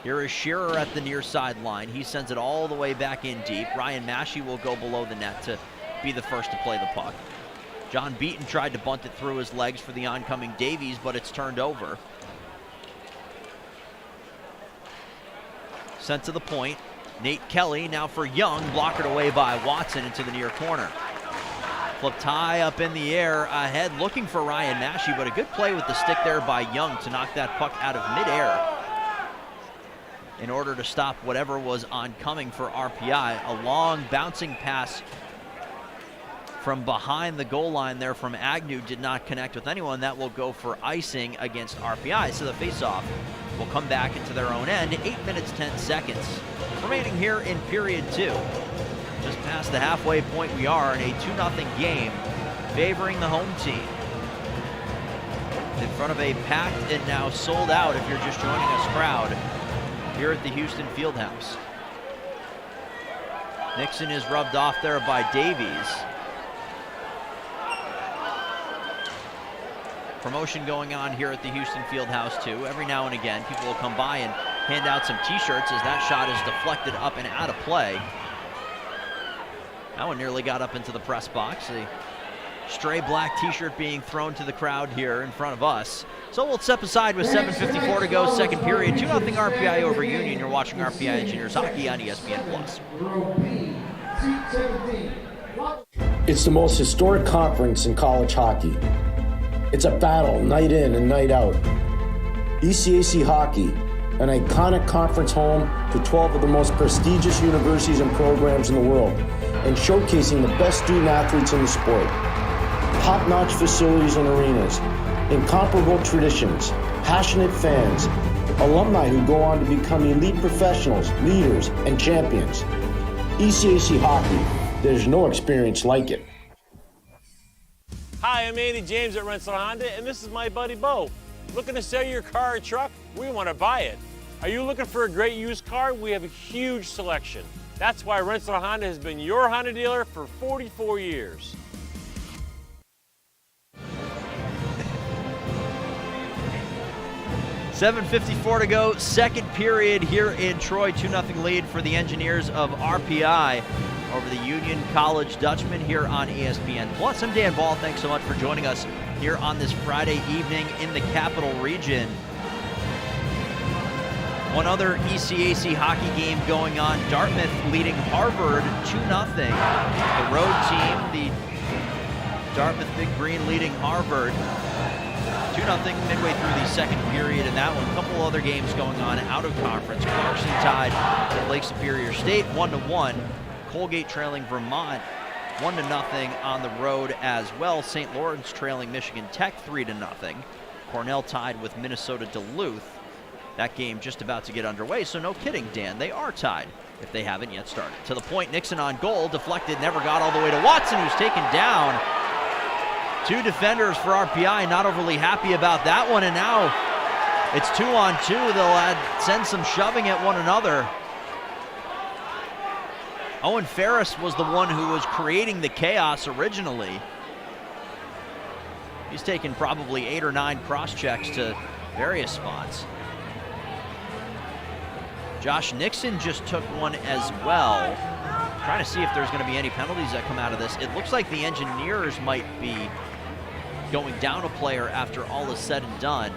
Here is Shearer at the near sideline. He sends it all the way back in deep. Ryan Maschie will go below the net to be the first to play the puck. John Beaton tried to bunt it through his legs for the oncoming Davies, but it's turned over. Sent to the point. Nate Kelly now for Young, blockered away by Watson into the near corner. Flipped high up in the air ahead, looking for Ryan Maschie, but a good play with the stick there by Young to knock that puck out of midair in order to stop whatever was oncoming for RPI. A long bouncing pass from behind the goal line there from Agnew did not connect with anyone. That will go for icing against RPI. So the faceoff will come back into their own end. 8 minutes, 10 seconds remaining here in period 2. Just past the halfway point we are in a 2-0 game favoring the home team. In front of a packed and now sold out, if you're just joining us, crowd here at the Houston Fieldhouse. Nixon is rubbed off there by Davies. Promotion going on here at the Houston Fieldhouse too. Every now and again, people will come by and hand out some t-shirts as that shot is deflected up and out of play. That one nearly got up into the press box. A stray black t-shirt being thrown to the crowd here in front of us. So we'll step aside with 7:54 to go, second period. 2-0 RPI over Union. You're watching RPI Engineers Hockey on ESPN+. It's the most historic conference in college hockey. It's a battle night in and night out. ECAC Hockey, an iconic conference home to 12 of the most prestigious universities and programs in the world, and showcasing the best student athletes in the sport. Top-notch facilities and arenas, incomparable traditions, passionate fans, alumni who go on to become elite professionals, leaders, and champions. ECAC Hockey, there's no experience like it. Hi, I'm Andy James at Rensselaer Honda, and this is my buddy Bo. Looking to sell your car or truck? We want to buy it. Are you looking for a great used car? We have a huge selection. That's why Rensselaer Honda has been your Honda dealer for 44 years. 7:54 to go, second period here in Troy. 2-0 lead for the Engineers of RPI over the Union College Dutchmen here on ESPN Plus. I'm Dan Ball. Thanks so much for joining us here on this Friday evening in the Capital Region. One other ECAC hockey game going on. Dartmouth leading Harvard 2-0. The road team, the Dartmouth Big Green leading Harvard 2-0 midway through the second period in that one. A couple other games going on out of conference. Clarkson tied at Lake Superior State 1-1. Colgate trailing Vermont 1-0 on the road as well. St. Lawrence trailing Michigan Tech 3-0. Cornell tied with Minnesota Duluth. That game just about to get underway, so no kidding, Dan. They are tied if they haven't yet started. To the point, Nixon on goal, deflected, never got all the way to Watson, who's taken down. Two defenders for RPI, not overly happy about that one, and now it's 2-on-2. They'll send some shoving at one another. Owen Ferris was the one who was creating the chaos originally. He's taken probably 8 or 9 cross checks to various spots. Josh Nixon just took one as well. Trying to see if there's going to be any penalties that come out of this. It looks like the Engineers might be going down a player after all is said and done.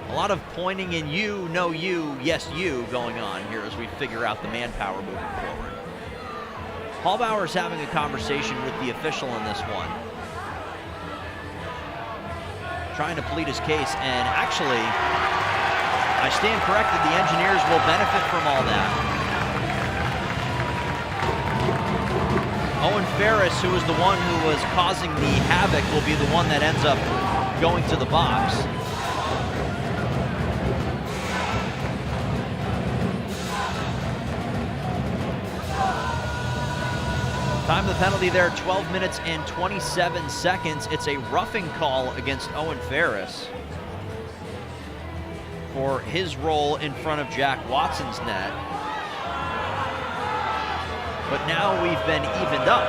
A lot of pointing in you, no you, yes you going on here as we figure out the manpower moving forward. Hallbauer's having a conversation with the official in this one, trying to plead his case, and actually, I stand corrected, the Engineers will benefit from all that. Owen Ferris, who was the one who was causing the havoc, will be the one that ends up going to the box. Time of the penalty there, 12 minutes and 27 seconds. It's a roughing call against Owen Ferris for his role in front of Jack Watson's net. But now we've been evened up.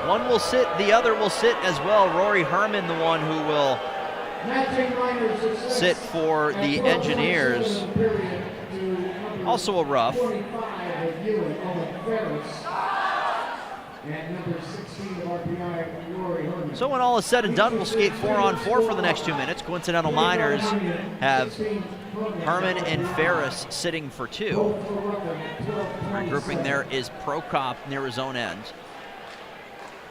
One will sit, the other will sit as well. Rory Herman, the one who will sit for the Engineers. Also a rough. So when all is said and done, we'll skate 4-on-4 for the next 2 minutes. Coincidental Miners have Herman and Ferris sitting for 2. Regrouping there is Prokop near his own end.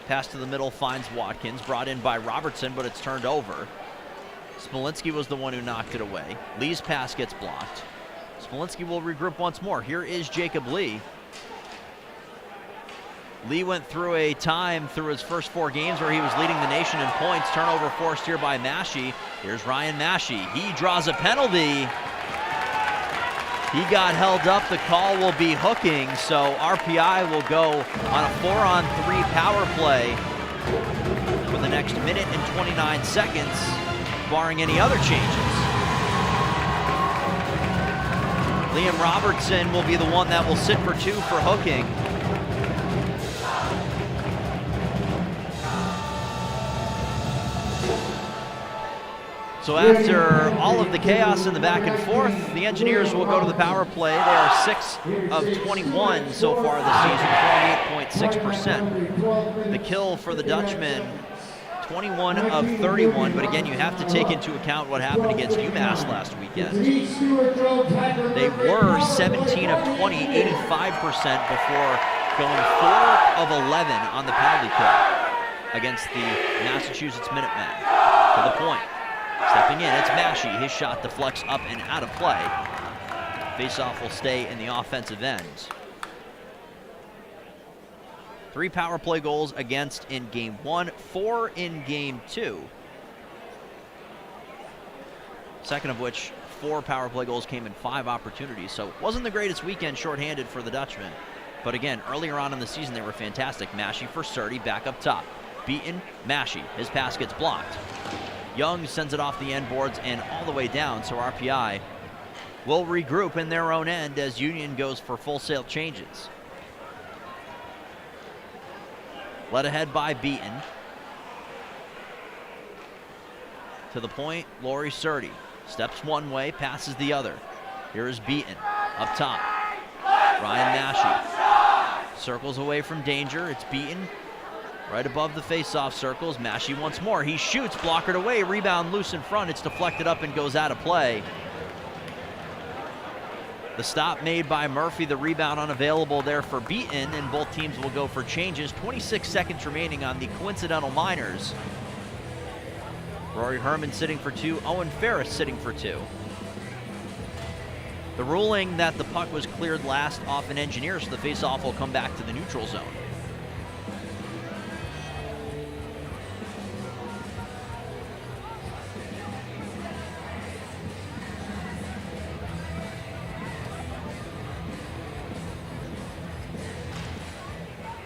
Pass to the middle finds Watkins, brought in by Robertson, but it's turned over. Smolinski was the one who knocked it away. Lee's pass gets blocked. Smolinski will regroup once more. Here is Jacob Lee. Lee went through a time through his first 4 games where he was leading the nation in points. Turnover forced here by Maschie. Here's Ryan Maschie. He draws a penalty. He got held up. The call will be hooking, so RPI will go on a 4-on-3 power play for the next minute and 29 seconds, barring any other changes. Liam Robertson will be the one that will sit for 2 for hooking. So after all of the chaos in the back and forth, the Engineers will go to the power play. They are 6 of 21 so far this season, 28.6%. The kill for the Dutchmen, 21 of 31, but again, you have to take into account what happened against UMass last weekend. They were 17 of 20, 85% before going 4 of 11 on the penalty kill against the Massachusetts Minutemen. To the point. Stepping in, it's Maschie. His shot deflects up and out of play. Faceoff will stay in the offensive end. 3 power play goals against in game 1, 4 in game 2. Second of which, 4 power play goals came in 5 opportunities. So it wasn't the greatest weekend shorthanded for the Dutchmen. But again, earlier on in the season, they were fantastic. Maschie for Surdy, back up top. Beaten, Maschie. His pass gets blocked. Young sends it off the end boards and all the way down, so RPI will regroup in their own end as Union goes for full sail changes. Led ahead by Beaton. To the point, Laurie Surdy. Steps one way, passes the other. Here is Beaton, up top. Ryan Massey circles away from danger. It's Beaton right above the face-off circles. Massey once more. He shoots, blockered away, rebound loose in front. It's deflected up and goes out of play. The stop made by Murphy, the rebound unavailable there for Beaton, and both teams will go for changes. 26 seconds remaining on the Coincidental Miners. Rory Herman sitting for 2, Owen Ferris sitting for 2. The ruling that the puck was cleared last off an engineer, so the face-off will come back to the neutral zone.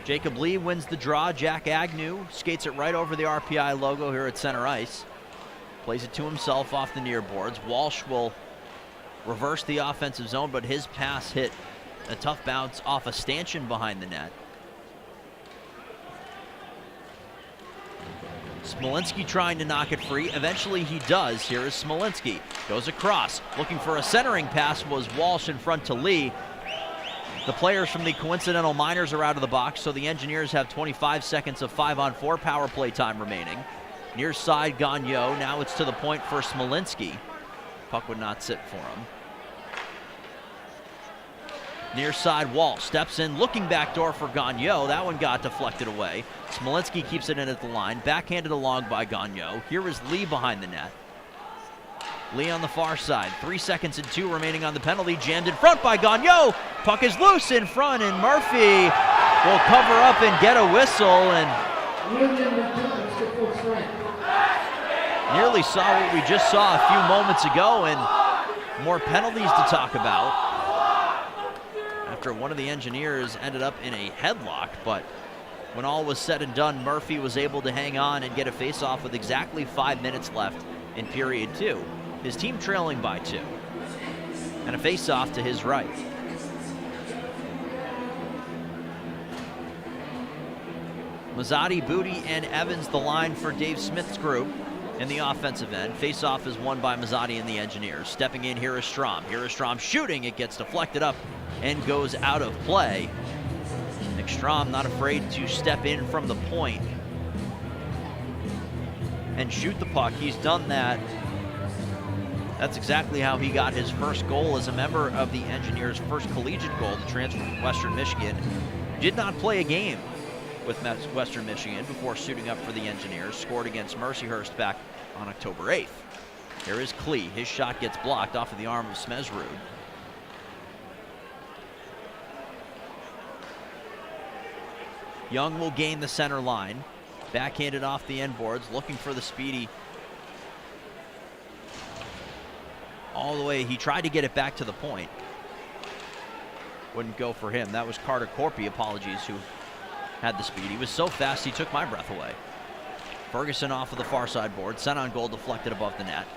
Jacob Lee wins the draw. Jack Agnew skates it right over the RPI logo here at center ice. Plays it to himself off the near boards. Walsh will reverse the offensive zone, but his pass hit a tough bounce off a stanchion behind the net. Smolinski trying to knock it free. Eventually he does. Here is Smolinski. Goes across. Looking for a centering pass was Walsh in front to Lee. The players from the Coincidental Miners are out of the box, so the Engineers have 25 seconds of 5-on-4 power play time remaining. Near side, Gagnon. Now it's to the point for Smolinski. Puck would not sit for him. Near side, Walsh steps in, looking backdoor for Gagnon. That one got deflected away. Smolinski keeps it in at the line, backhanded along by Gagnon. Here is Lee behind the net. Lee on the far side. 3 seconds and 2 remaining on the penalty. Jammed in front by Gagnon. Puck is loose in front, and Murphy will cover up and get a whistle, and nearly saw what we just saw a few moments ago, and more penalties to talk about after one of the Engineers ended up in a headlock. But when all was said and done, Murphy was able to hang on and get a face-off with exactly 5 minutes left in period 2. His team trailing by 2. And a face-off to his right. Mazzotti, Booty, and Evans the line for Dave Smith's group in the offensive end. Face-off is won by Mazzotti and the Engineers. Stepping in, here is Strom. Here is Strom shooting. It gets deflected up and goes out of play. Nick Strom not afraid to step in from the point and shoot the puck. He's done that. That's exactly how he got his first goal as a member of the Engineers' first collegiate goal to transfer from Western Michigan. Did not play a game with Western Michigan before suiting up for the Engineers. Scored against Mercyhurst back on October 8th. Here is Klee. His shot gets blocked off of the arm of Smezrud. Young will gain the center line. Backhanded off the end boards, looking for the speedy. All the way, he tried to get it back to the point. Wouldn't go for him. That was Carter Corpy, apologies, who had the speed. He was so fast, he took my breath away. Ferguson off of the far side board, sent on goal, deflected above the net.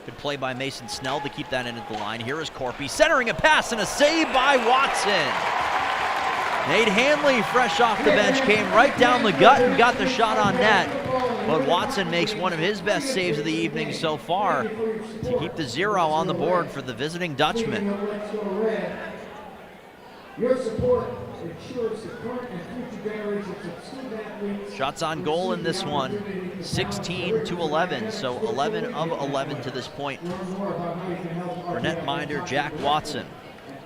Good play by Mason Snell to keep that in at the line. Here is Corpy, centering a pass and a save by Watson. Nate Hanley, fresh off the bench, came right down the gut and got the shot on net. But Watson makes one of his best saves of the evening so far to keep the 0 on the board for the visiting Dutchman. Your support ensures the current and future generations of student athletes. Shots on goal in this one, 16 to 11, so 11 of 11 to this point for netminder Jack Watson.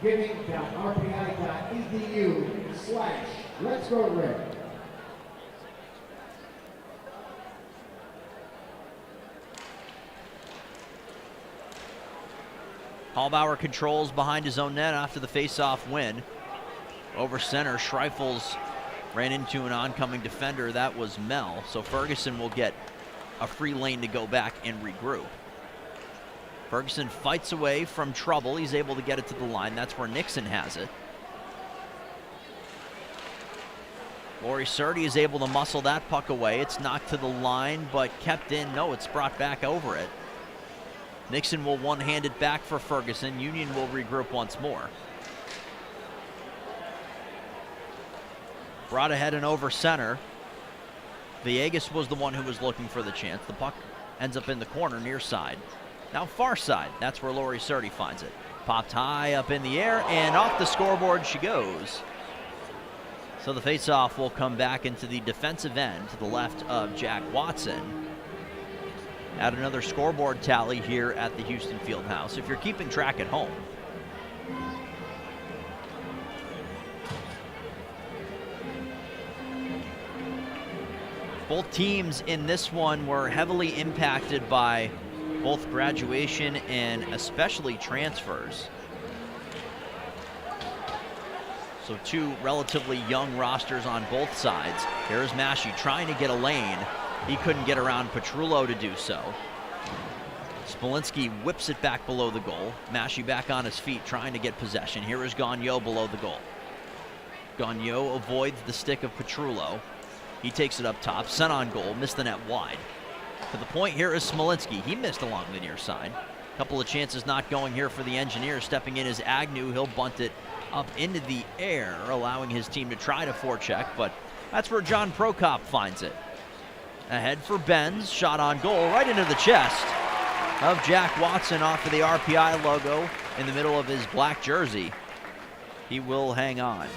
Giving.rpi.edu/Let's Go Red. Hallbauer controls behind his own net after the face-off win. Over center, Schreifels ran into an oncoming defender. That was Mel, so Ferguson will get a free lane to go back and regroup. Ferguson fights away from trouble. He's able to get it to the line. That's where Nixon has it. Laurie Surdy is able to muscle that puck away. It's knocked to the line, but kept in. No, it's brought back over it. Nixon will one-hand it back for Ferguson. Union will regroup once more. Brought ahead and over center. Villegas was the one who was looking for the chance. The puck ends up in the corner near side. Now far side, that's where Lori Surdy finds it. Popped high up in the air, and off the scoreboard she goes. So the faceoff will come back into the defensive end to the left of Jack Watson. Add another scoreboard tally here at the Houston Fieldhouse if you're keeping track at home. Both teams in this one were heavily impacted by both graduation and especially transfers. So two relatively young rosters on both sides. Here's Mashi trying to get a lane. He couldn't get around Petrullo to do so. Smolinski whips it back below the goal. Mashi back on his feet trying to get possession. Here is Gagnon below the goal. Gagnon avoids the stick of Petrullo. He takes it up top, sent on goal, missed the net wide. To the point here is Smolinski. He missed along the near side. Couple of chances not going here for the Engineers. Stepping in is Agnew. He'll bunt it up into the air, allowing his team to try to forecheck, but that's where John Prokop finds it. Ahead for Benz, shot on goal right into the chest of Jack Watson off of the RPI logo in the middle of his black jersey. He will hang on.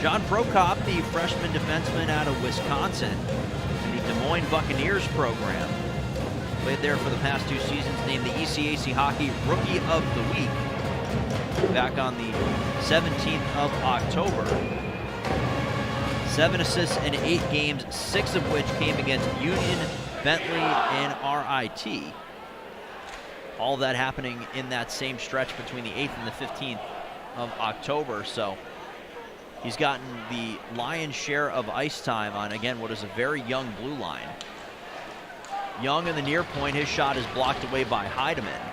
John Prokop, the freshman defenseman out of Wisconsin, in the Des Moines Buccaneers program. Played there for the past 2 seasons, named the ECAC Hockey Rookie of the Week back on the 17th of October. 7 assists in 8 games, 6 of which came against Union, Bentley, and RIT. All that happening in that same stretch between the 8th and the 15th of October. So he's gotten the lion's share of ice time on, again, what is a very young blue line. Young in the near point, his shot is blocked away by Heidemann.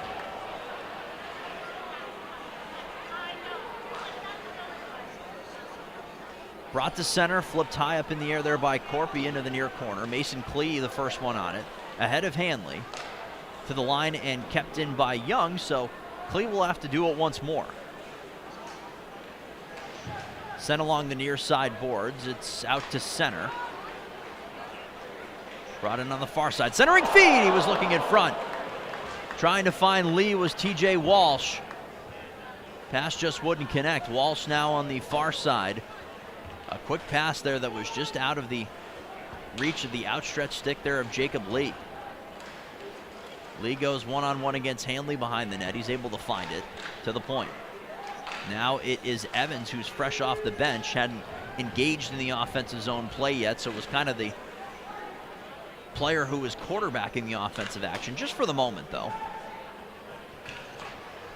Brought to center, flipped high up in the air there by Corpy into the near corner. Mason Klee, the first one on it, ahead of Hanley. To the line and kept in by Young, so Klee will have to do it once more. Sent along the near side boards, it's out to center. Brought in on the far side, centering feed, he was looking in front. Trying to find Lee was TJ Walsh. Pass just wouldn't connect. Walsh now on the far side. A quick pass there that was just out of the reach of the outstretched stick there of Jacob Lee. Lee goes one-on-one against Hanley behind the net. He's able to find it to the point. Now it is Evans, who's fresh off the bench, hadn't engaged in the offensive zone play yet, so it was kind of the player who was quarterbacking the offensive action, just for the moment, though.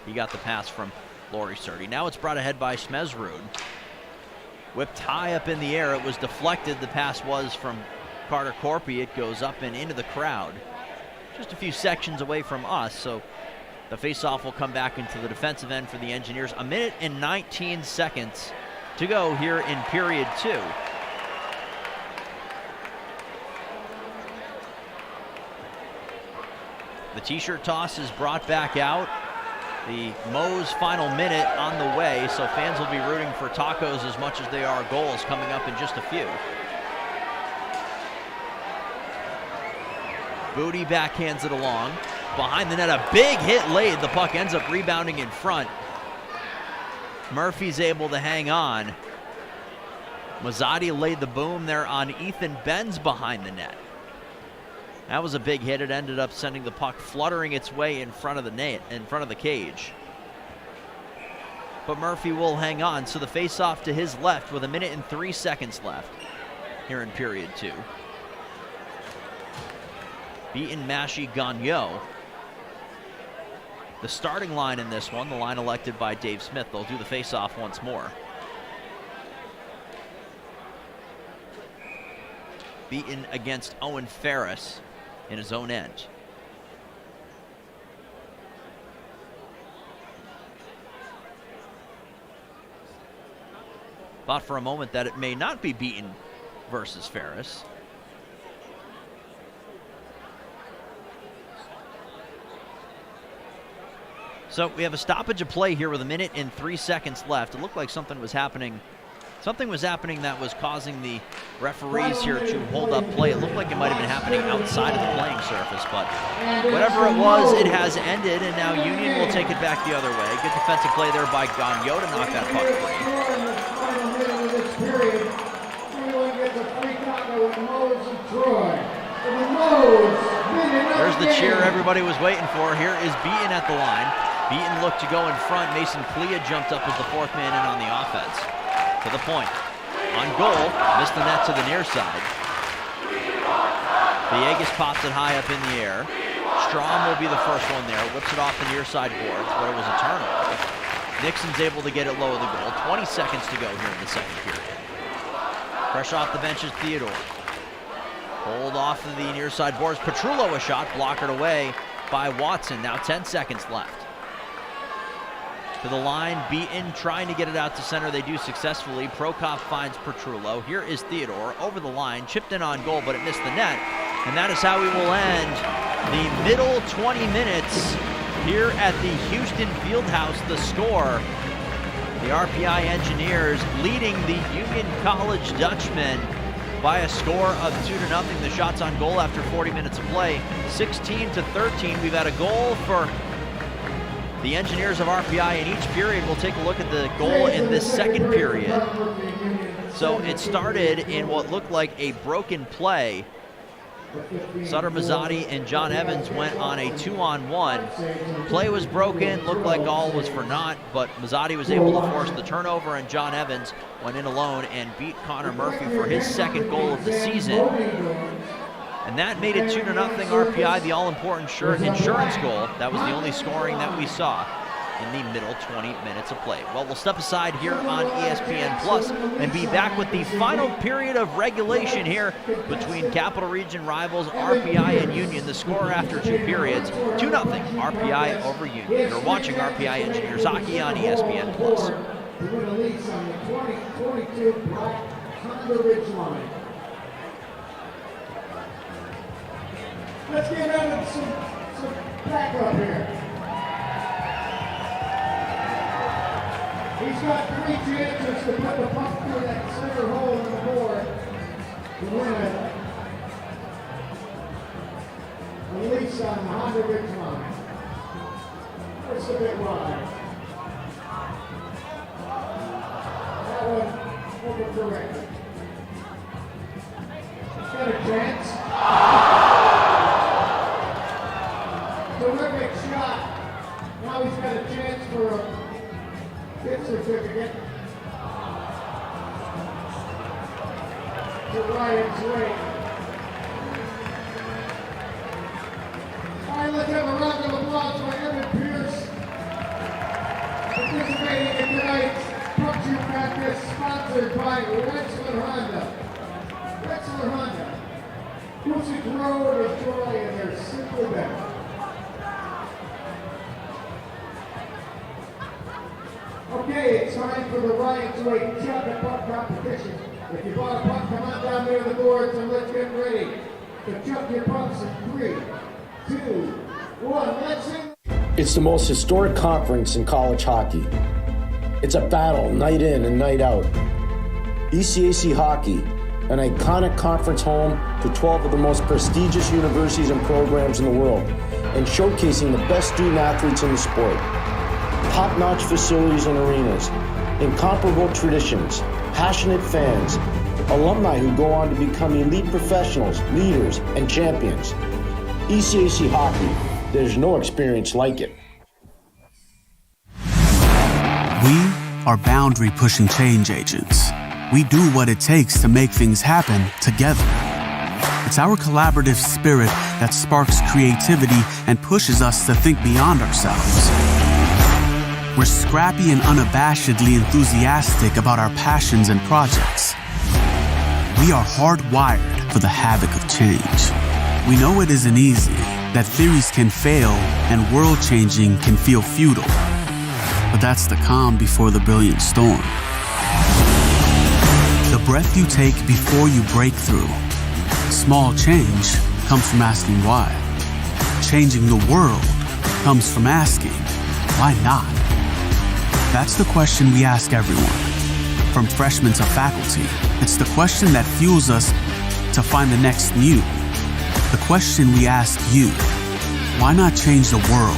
He got the pass from Lori Surdy. Now it's brought ahead by Smezrud. Whipped high up in the air. It was deflected. The pass was from Carter Corpy. It goes up and into the crowd. Just a few sections away from us, so the faceoff will come back into the defensive end for the Engineers. 1 minute and 19 seconds to go here in period 2. The t-shirt toss is brought back out. The Moe's final minute on the way, so fans will be rooting for tacos as much as they are goals coming up in just a few. Booty backhands it along. Behind the net, a big hit laid. The puck ends up rebounding in front. Murphy's able to hang on. Mazzotti laid the boom there on Ethan Benz behind the net. That was a big hit. It ended up sending the puck fluttering its way in front of the net, in front of the cage. But Murphy will hang on, so the face-off to his left with 1 minute and 3 seconds left here in period 2. Beaton, Mashi, Gagnon. The starting line in this one, the line elected by Dave Smith. They'll do the face-off once more. Beaton against Owen Ferris in his own end. Thought for a moment that it may not be Beaton versus Ferris. So we have a stoppage of play here with 1 minute and 3 seconds left. It looked like something was happening Something was happening that was causing the referees here to hold up play. It looked like it might have been happening outside of the playing surface, but whatever it was, it has ended, and now Union will take it back the other way. Good defensive play there by Gagnon to knock that puck free. There's the cheer everybody was waiting for. Here is Beaton at the line. Beaton looked to go in front. Mason Clea jumped up as the fourth man in on the offense. To the point. On goal, missed the net to the near side. Villegas pops it high up in the air. Strom will be the first one there. Whips it off the near side boards, but it was a turnover. Nixon's able to get it low of the goal. 20 seconds to go here in the second period. Fresh off the bench is Theodore. Hold off of the near side boards. Petrullo a shot, blockered away by Watson. Now 10 seconds left. To the line, Beaton trying to get it out to center. They do successfully. Prokop finds Petrullo. Here is Theodore over the line, chipped in on goal, but it missed the net. And that is how we will end the middle 20 minutes here at the Houston Fieldhouse. The score, the RPI Engineers leading the Union College Dutchmen by a score of 2-0. The shots on goal after 40 minutes of play, 16-13. We've had a goal for the Engineers of RPI in each period. We'll take a look at the goal in this second period. So it started in what looked like a broken play. Sutter Mazzotti and John Evans went on a 2-on-1. Play was broken, looked like all was for naught, but Mazzotti was able to force the turnover, and John Evans went in alone and beat Connor Murphy for his second goal of the season. And that made it 2-0 RPI, the all-important insurance goal. That was the only scoring that we saw in the middle 20 minutes of play. Well, we'll step aside here on ESPN Plus and be back with the final period of regulation here between Capital Region rivals RPI and Union. The score after 2 periods, 2-0 RPI over Union. You're watching RPI Engineers Hockey on ESPN Plus. Let's get out some backup here. He's got 3 chances to put the puck through that center hole in the board to win it. Release on the Honda Ridge line. It's a bit wide. That one overcorrected. He's got a chance. Terrific shot. Now he's got a chance for a gift certificate to Ryan's way. All right, let's have a round of applause for Evan Pierce participating in tonight's puncture practice, sponsored by Rensselaer Honda. Rensselaer Honda. Music Road and Troy, and they're simply better. Okay, it's time for the Ryan's Way chuck and puck competition. If you bought a puck, come on down there to the boards and let's get ready to chuck your pucks in 3, 2, 1. Let's sing. It's the most historic conference in college hockey. It's a battle night in and night out. ECAC Hockey, an iconic conference home to 12 of the most prestigious universities and programs in the world, and showcasing the best student athletes in the sport. Top-notch facilities and arenas, incomparable traditions, passionate fans, alumni who go on to become elite professionals, leaders, and champions. ECAC Hockey, there's no experience like it. We are boundary-pushing change agents. We do what it takes to make things happen together. It's our collaborative spirit that sparks creativity and pushes us to think beyond ourselves. We're scrappy and unabashedly enthusiastic about our passions and projects. We are hardwired for the havoc of change. We know it isn't easy, that theories can fail and world-changing can feel futile. But that's the calm before the brilliant storm. The breath you take before you break through. Small change comes from asking why. Changing the world comes from asking, why not? That's the question we ask everyone. from freshmen to faculty. It's the question that fuels us to find the next new. The question we ask you: why not change the world?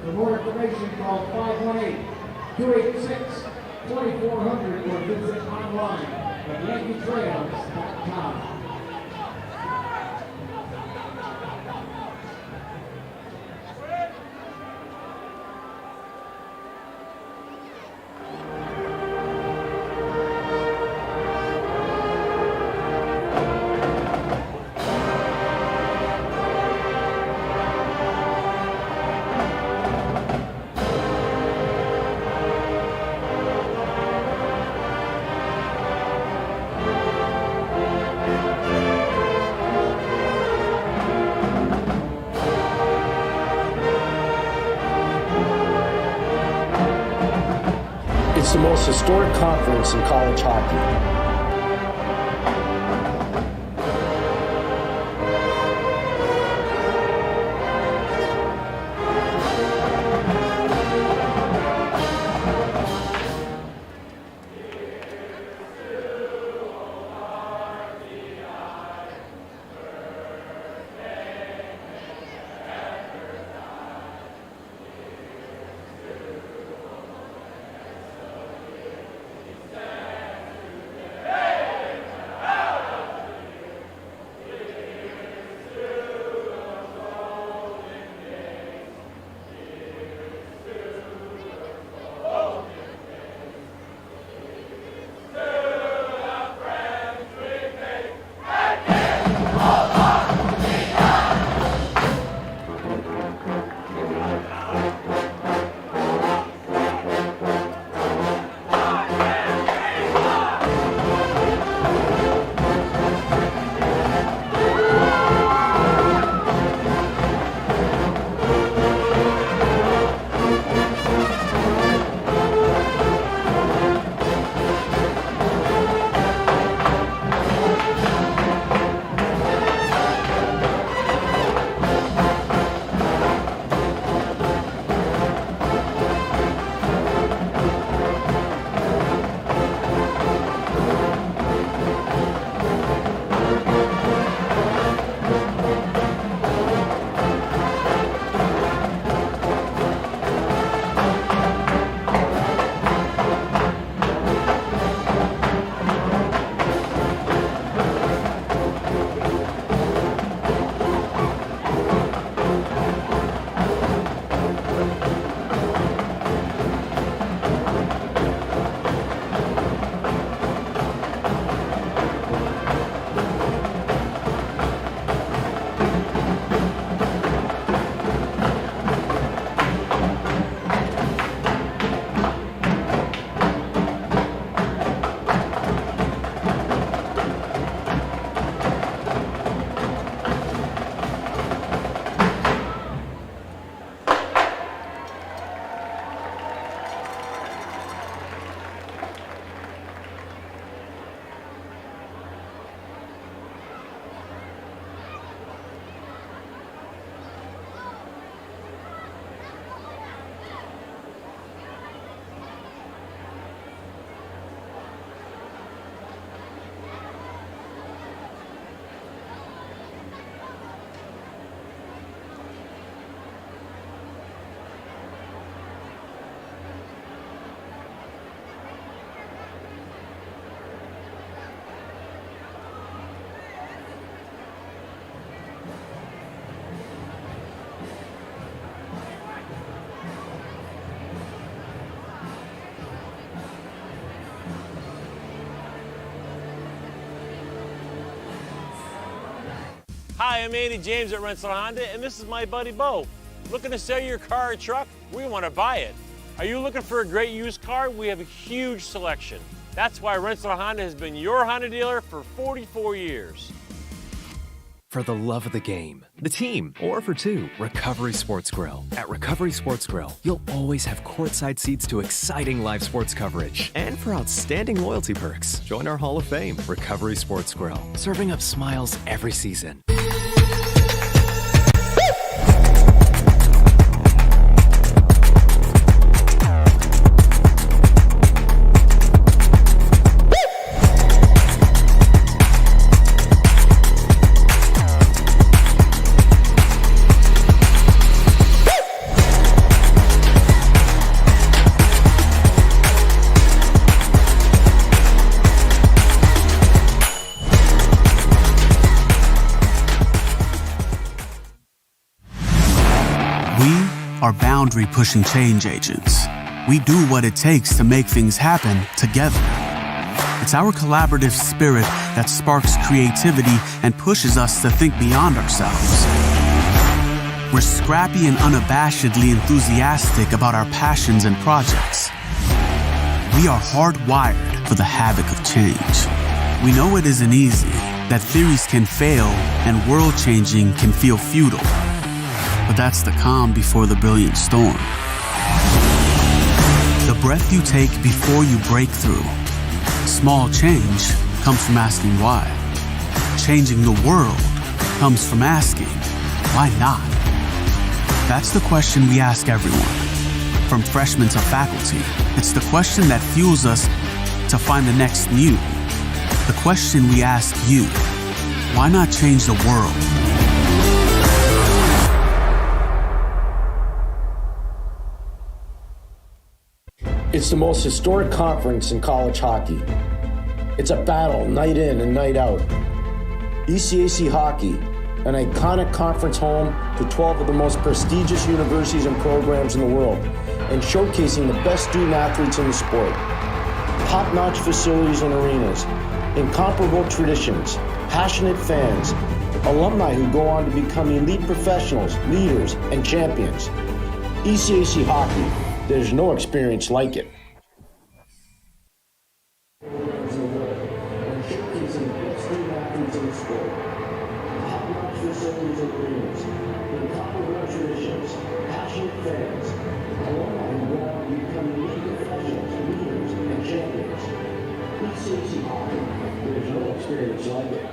For more information, call 518-286-2400 or visit online at yankeetrails.com. It's the most historic conference in college hockey. Hi, I'm Andy James at Rensselaer Honda, and this is my buddy Bo. Looking to sell your car or truck? We want to buy it. Are you looking for a great used car? We have a huge selection. That's why Rensselaer Honda has been your Honda dealer for 44 years. For the love of the game, the team, or for two, Recovery Sports Grill. At Recovery Sports Grill, you'll always have courtside seats to exciting live sports coverage. And for outstanding loyalty perks, join our Hall of Fame, Recovery Sports Grill, serving up smiles every season. are boundary-pushing change agents. We do what it takes to make things happen together. It's our collaborative spirit that sparks creativity and pushes us to think beyond ourselves. We're scrappy and unabashedly enthusiastic about our passions and projects. We are hardwired for the havoc of change. We know it isn't easy, that theories can fail and world-changing can feel futile. But that's the calm before the brilliant storm. The breath you take before you break through. Small change comes from asking why. Changing the world comes from asking, why not? That's the question we ask everyone, from freshmen to faculty. It's the question that fuels us to find the next new. The question we ask you, why not change the world? It's the most historic conference in college hockey. It's a battle night in and night out. ECAC hockey, an iconic conference home to 12 of the most prestigious universities and programs in the world, and showcasing the best student athletes in the sport. Top-notch facilities and arenas, incomparable traditions, passionate fans, alumni who go on to become elite professionals, leaders, and champions. ECAC hockey, there's no experience like it. Experience like it.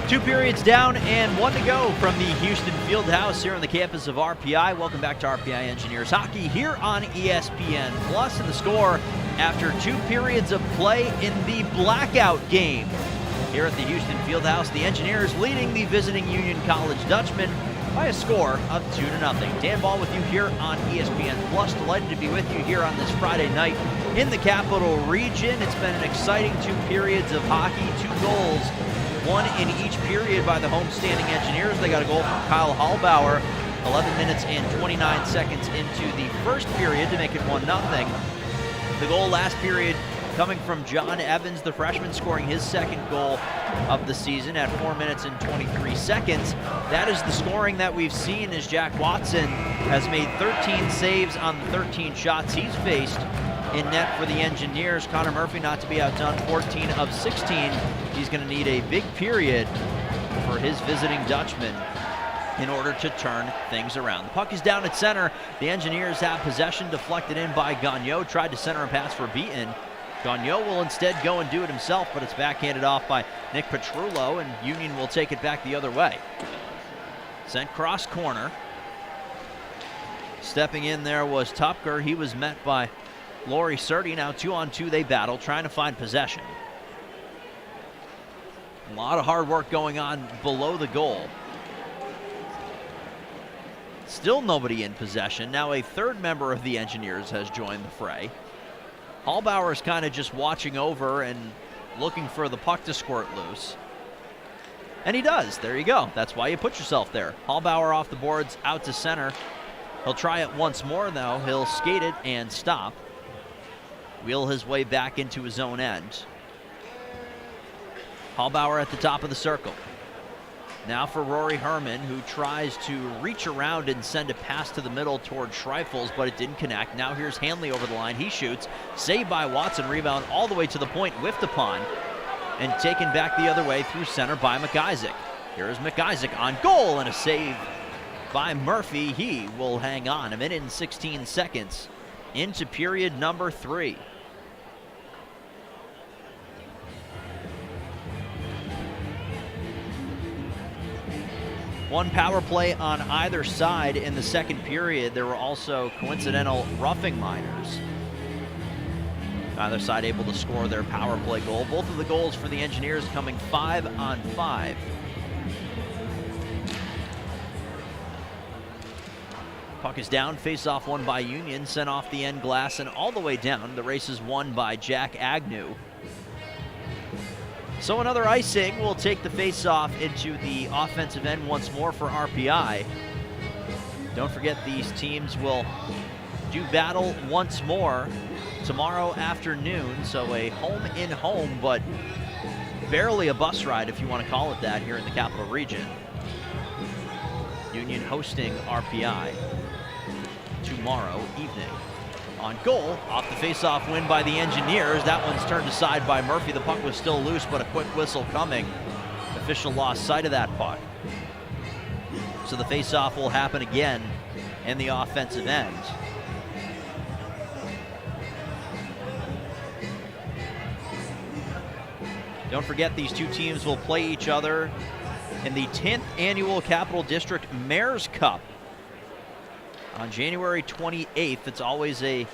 2 periods down and 1 to go from the Houston Fieldhouse here on the campus of RPI. Welcome back to RPI Engineers Hockey here on ESPN Plus. And the score after 2 periods of play in the blackout game here at the Houston Fieldhouse. The Engineers leading the visiting Union College Dutchmen by a score of 2-0. Dan Ball with you here on ESPN Plus. Delighted to be with you here on this Friday night in the Capital Region. It's been an exciting 2 periods of hockey, 2 goals, 1 in each period by the homestanding Engineers. They got a goal from Kyle Hallbauer 11 minutes and 29 seconds into the first period to make it 1-0. The goal last period coming from John Evans, the freshman, scoring his second goal of the season at 4 minutes and 23 seconds. That is the scoring that we've seen as Jack Watson has made 13 saves on the 13 shots he's faced in net for the Engineers. Connor Murphy not to be outdone, 14 of 16. He's going to need a big period for his visiting Dutchman in order to turn things around. The puck is down at center. The Engineers have possession, deflected in by Gagnon. Tried to center a pass for Beaton. Gagnon will instead go and do it himself, but it's backhanded off by Nick Petrullo, and Union will take it back the other way. Sent cross corner. Stepping in there was Tupker. He was met by Laurie Surdy. Now 2-on-2 they battle, trying to find possession. A lot of hard work going on below the goal. Still nobody in possession. Now a third member of the Engineers has joined the fray. Hallbauer is kind of just watching over and looking for the puck to squirt loose. And he does. There you go. That's why you put yourself there. Hallbauer off the boards, out to center. He'll try it once more, though. He'll skate it and stop. Wheel his way back into his own end. Hallbauer at the top of the circle. Now for Rory Herman, who tries to reach around and send a pass to the middle toward Schreifels, but it didn't connect. Now here's Hanley over the line. He shoots. Saved by Watson. Rebound all the way to the point. Whiffed upon. And taken back the other way through center by McIsaac. Here's McIsaac on goal, and a save by Murphy. He will hang on. 1 minute and 16 seconds into period number 3. One power play on either side in the second period. There were also coincidental roughing minors. Either side able to score their power play goal. Both of the goals for the Engineers coming 5-on-5. Puck is down, face-off won by Union, sent off the end glass and all the way down. The race is won by Jack Agnew. So another icing will take the face-off into the offensive end once more for RPI. Don't forget, these teams will do battle once more tomorrow afternoon. So a home-in-home, but barely a bus ride, if you want to call it that, here in the Capital Region. Union hosting RPI tomorrow evening. On goal, off the face-off win by the Engineers. That one's turned aside by Murphy. The puck was still loose, but a quick whistle coming. Official lost sight of that puck. So the face-off will happen again in the offensive end. Don't forget, these two teams will play each other in the 10th annual Capital District Mayor's Cup on January 28th. It's always a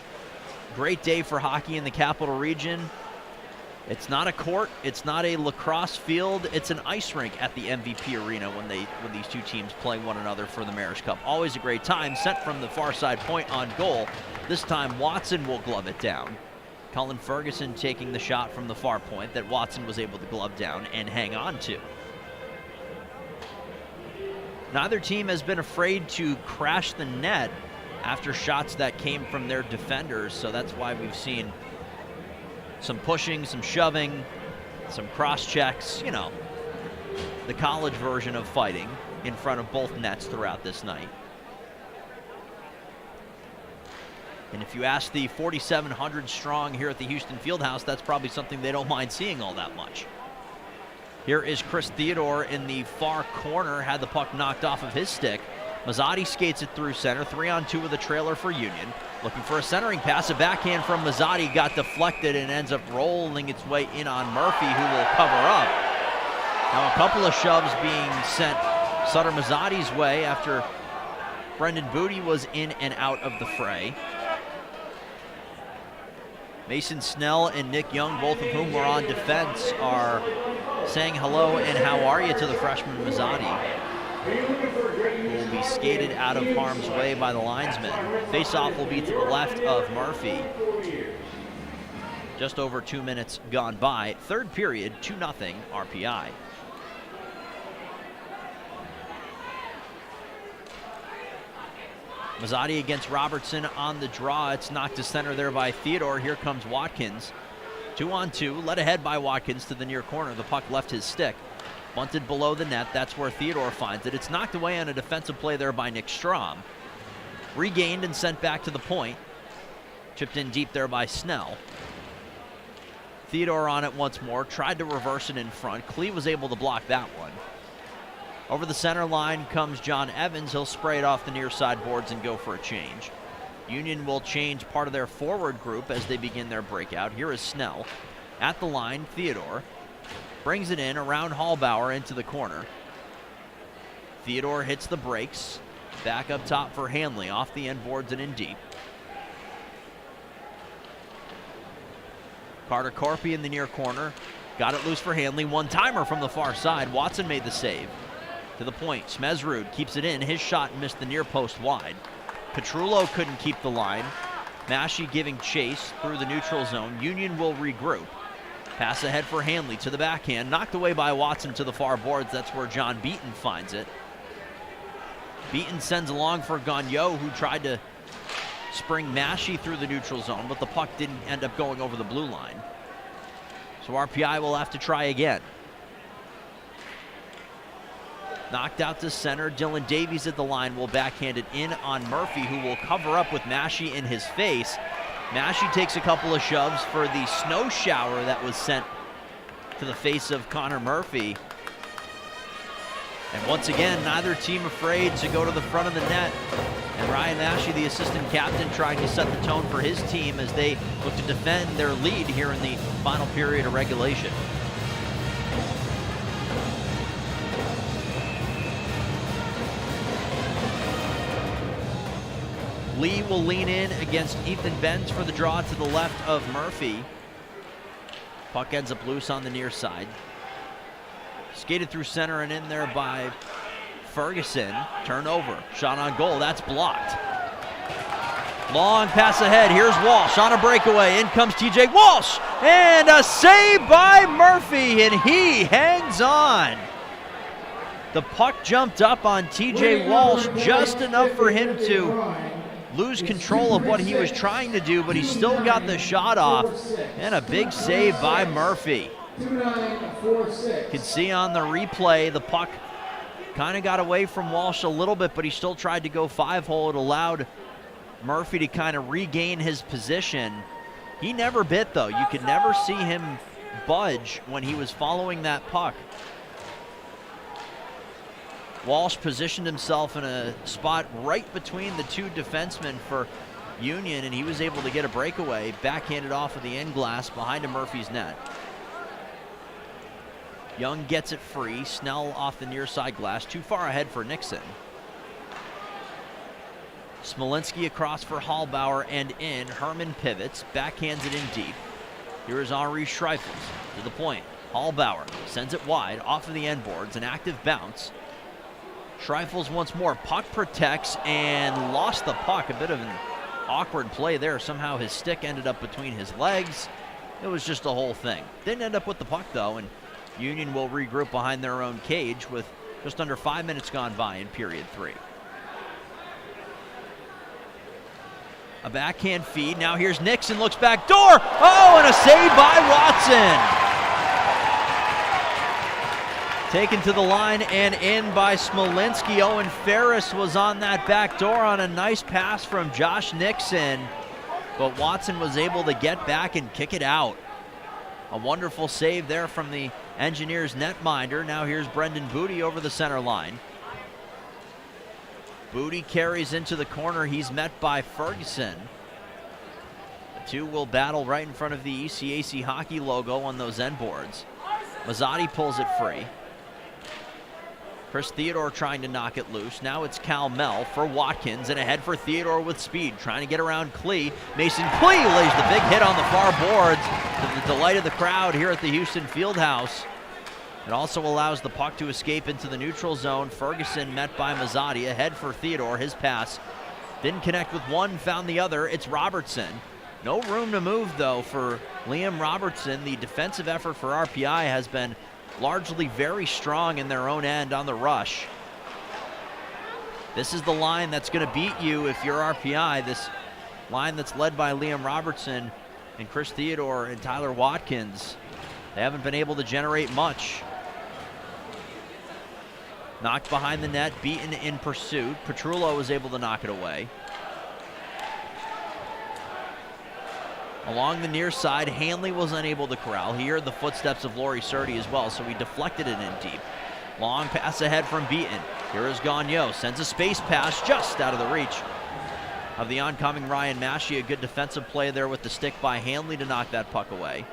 great day for hockey in the Capital Region. It's not a court, it's not a lacrosse field, it's an ice rink at the MVP Arena when these two teams play one another for the Mayor's Cup. Always a great time. Sent from the far side point on goal. This time Watson will glove it down. Cullen Ferguson taking the shot from the far point that Watson was able to glove down and hang on to. Neither team has been afraid to crash the net after shots that came from their defenders, so that's why we've seen some pushing, some shoving, some cross checks, you know, the college version of fighting in front of both nets throughout this night. And if you ask the 4,700 strong here at the Houston Fieldhouse, that's probably something they don't mind seeing all that much. Here is Chris Theodore in the far corner, had the puck knocked off of his stick. Mazzotti skates it through center, 3-on-2 with a trailer for Union. Looking for a centering pass, a backhand from Mazzotti got deflected and ends up rolling its way in on Murphy, who will cover up. Now a couple of shoves being sent Sutter Mazzotti's way after Brendan Booty was in and out of the fray. Mason Snell and Nick Young, both of whom were on defense, are saying hello and how are you to the freshman Mazzotti, who will be skated out of harm's way by the linesman. Face-off will be to the left of Murphy. Just over 2 minutes gone by. Third period, 2-0 RPI. Mazzotti against Robertson on the draw. It's knocked to center there by Theodore. Here comes Watkins. 2-on-2, led ahead by Watkins to the near corner. The puck left his stick. Bunted below the net. That's where Theodore finds it. It's knocked away on a defensive play there by Nick Strom. Regained and sent back to the point. Chipped in deep there by Snell. Theodore on it once more. Tried to reverse it in front. Klee was able to block that one. Over the center line comes John Evans. He'll spray it off the near side boards and go for a change. Union will change part of their forward group as they begin their breakout. Here is Snell. At the line, Theodore brings it in around Hallbauer into the corner. Theodore hits the brakes. Back up top for Hanley, off the end boards and in deep. Carter Corpy in the near corner. Got it loose for Hanley. One-timer from the far side. Watson made the save. To the point, Smezrud keeps it in. His shot missed the near post wide. Petrullo couldn't keep the line. Massey giving chase through the neutral zone. Union will regroup. Pass ahead for Hanley to the backhand. Knocked away by Watson to the far boards. That's where John Beaton finds it. Beaton sends along for Gagnon, who tried to spring Massey through the neutral zone, but the puck didn't end up going over the blue line. So RPI will have to try again. Knocked out to center. Dylan Davies at the line will backhand it in on Murphy, who will cover up with Massey in his face. Massey takes a couple of shoves for the snow shower that was sent to the face of Connor Murphy. And once again, neither team afraid to go to the front of the net. And Ryan Massey, the assistant captain, trying to set the tone for his team as they look to defend their lead here in the final period of regulation. Lee will lean in against Ethan Benz for the draw to the left of Murphy. Puck ends up loose on the near side. Skated through center and in there by Ferguson. Turnover. Shot on goal. That's blocked. Long pass ahead. Here's Walsh on a breakaway. In comes TJ Walsh. And a save by Murphy, and he hangs on. The puck jumped up on TJ Walsh just enough for him to lose control of what he was trying to do, but he still got the shot off, and a big save by Murphy. You can see on the replay the puck kind of got away from Walsh a little bit, but he still tried to go 5-hole. It allowed Murphy to kind of regain his position. He never bit, though. You could never see him budge when he was following that puck. Walsh positioned himself in a spot right between the two defensemen for Union, and he was able to get a breakaway, backhanded off of the end glass behind a Murphy's net. Young gets it free. Snell off the near side glass, too far ahead for Nixon. Smolinski across for Hallbauer and in. Herman pivots, backhands it in deep. Here is Henri Schreifels to the point. Hallbauer sends it wide off of the end boards, an active bounce. Schreifels once more, puck protects and lost the puck. A bit of an awkward play there. Somehow his stick ended up between his legs. It was just a whole thing. Didn't end up with the puck though, and Union will regroup behind their own cage with just under 5 minutes gone by in period 3. A backhand feed. Now here's Nixon, looks back door. Oh, and a save by Watson. Taken to the line and in by Smolinski. Owen Ferris was on that back door on a nice pass from Josh Nixon, but Watson was able to get back and kick it out. A wonderful save there from the Engineers netminder. Now here's Brendan Booty over the center line. Booty carries into the corner. He's met by Ferguson. The two will battle right in front of the ECAC hockey logo on those end boards. Mazzotti pulls it free. Chris Theodore trying to knock it loose. Now it's Cal Mel for Watkins, and ahead for Theodore with speed, trying to get around Klee. Mason Klee lays the big hit on the far boards to the delight of the crowd here at the Houston Fieldhouse. It also allows the puck to escape into the neutral zone. Ferguson met by Mazzotti, ahead for Theodore. His pass didn't connect with one, found the other. It's Robertson. No room to move, though, for Liam Robertson. The defensive effort for RPI has been largely very strong in their own end on the rush. This is the line that's going to beat you if you're RPI. This line that's led by Liam Robertson and Chris Theodore and Tyler Watkins. They haven't been able to generate much. Knocked behind the net, beaten in pursuit. Petrullo was able to knock it away. Along the near side, Hanley was unable to corral. He heard the footsteps of Laurie Surdy as well, so he deflected it in deep. Long pass ahead from Beaton. Here is Gagnon, sends a space pass just out of the reach of the oncoming Ryan Massey. A good defensive play there with the stick by Hanley to knock that puck away.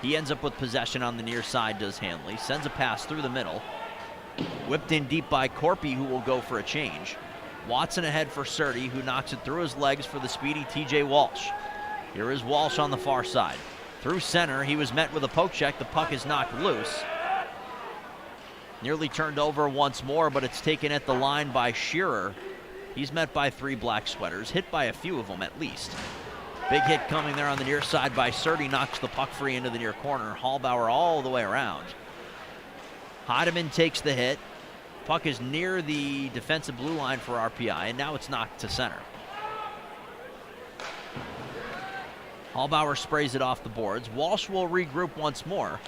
He ends up with possession on the near side, does Hanley. Sends a pass through the middle. Whipped in deep by Corpy, who will go for a change. Watson ahead for Surdy, who knocks it through his legs for the speedy TJ Walsh. Here is Walsh on the far side. Through center, he was met with a poke check. The puck is knocked loose. Nearly turned over once more, but it's taken at the line by Shearer. He's met by 3 black sweaters, hit by a few of them at least. Big hit coming there on the near side by Surdy, knocks the puck free into the near corner. Hallbauer all the way around. Heidemann takes the hit. Puck is near the defensive blue line for RPI, and now it's knocked to center. Hallbauer sprays it off the boards. Walsh will regroup once more.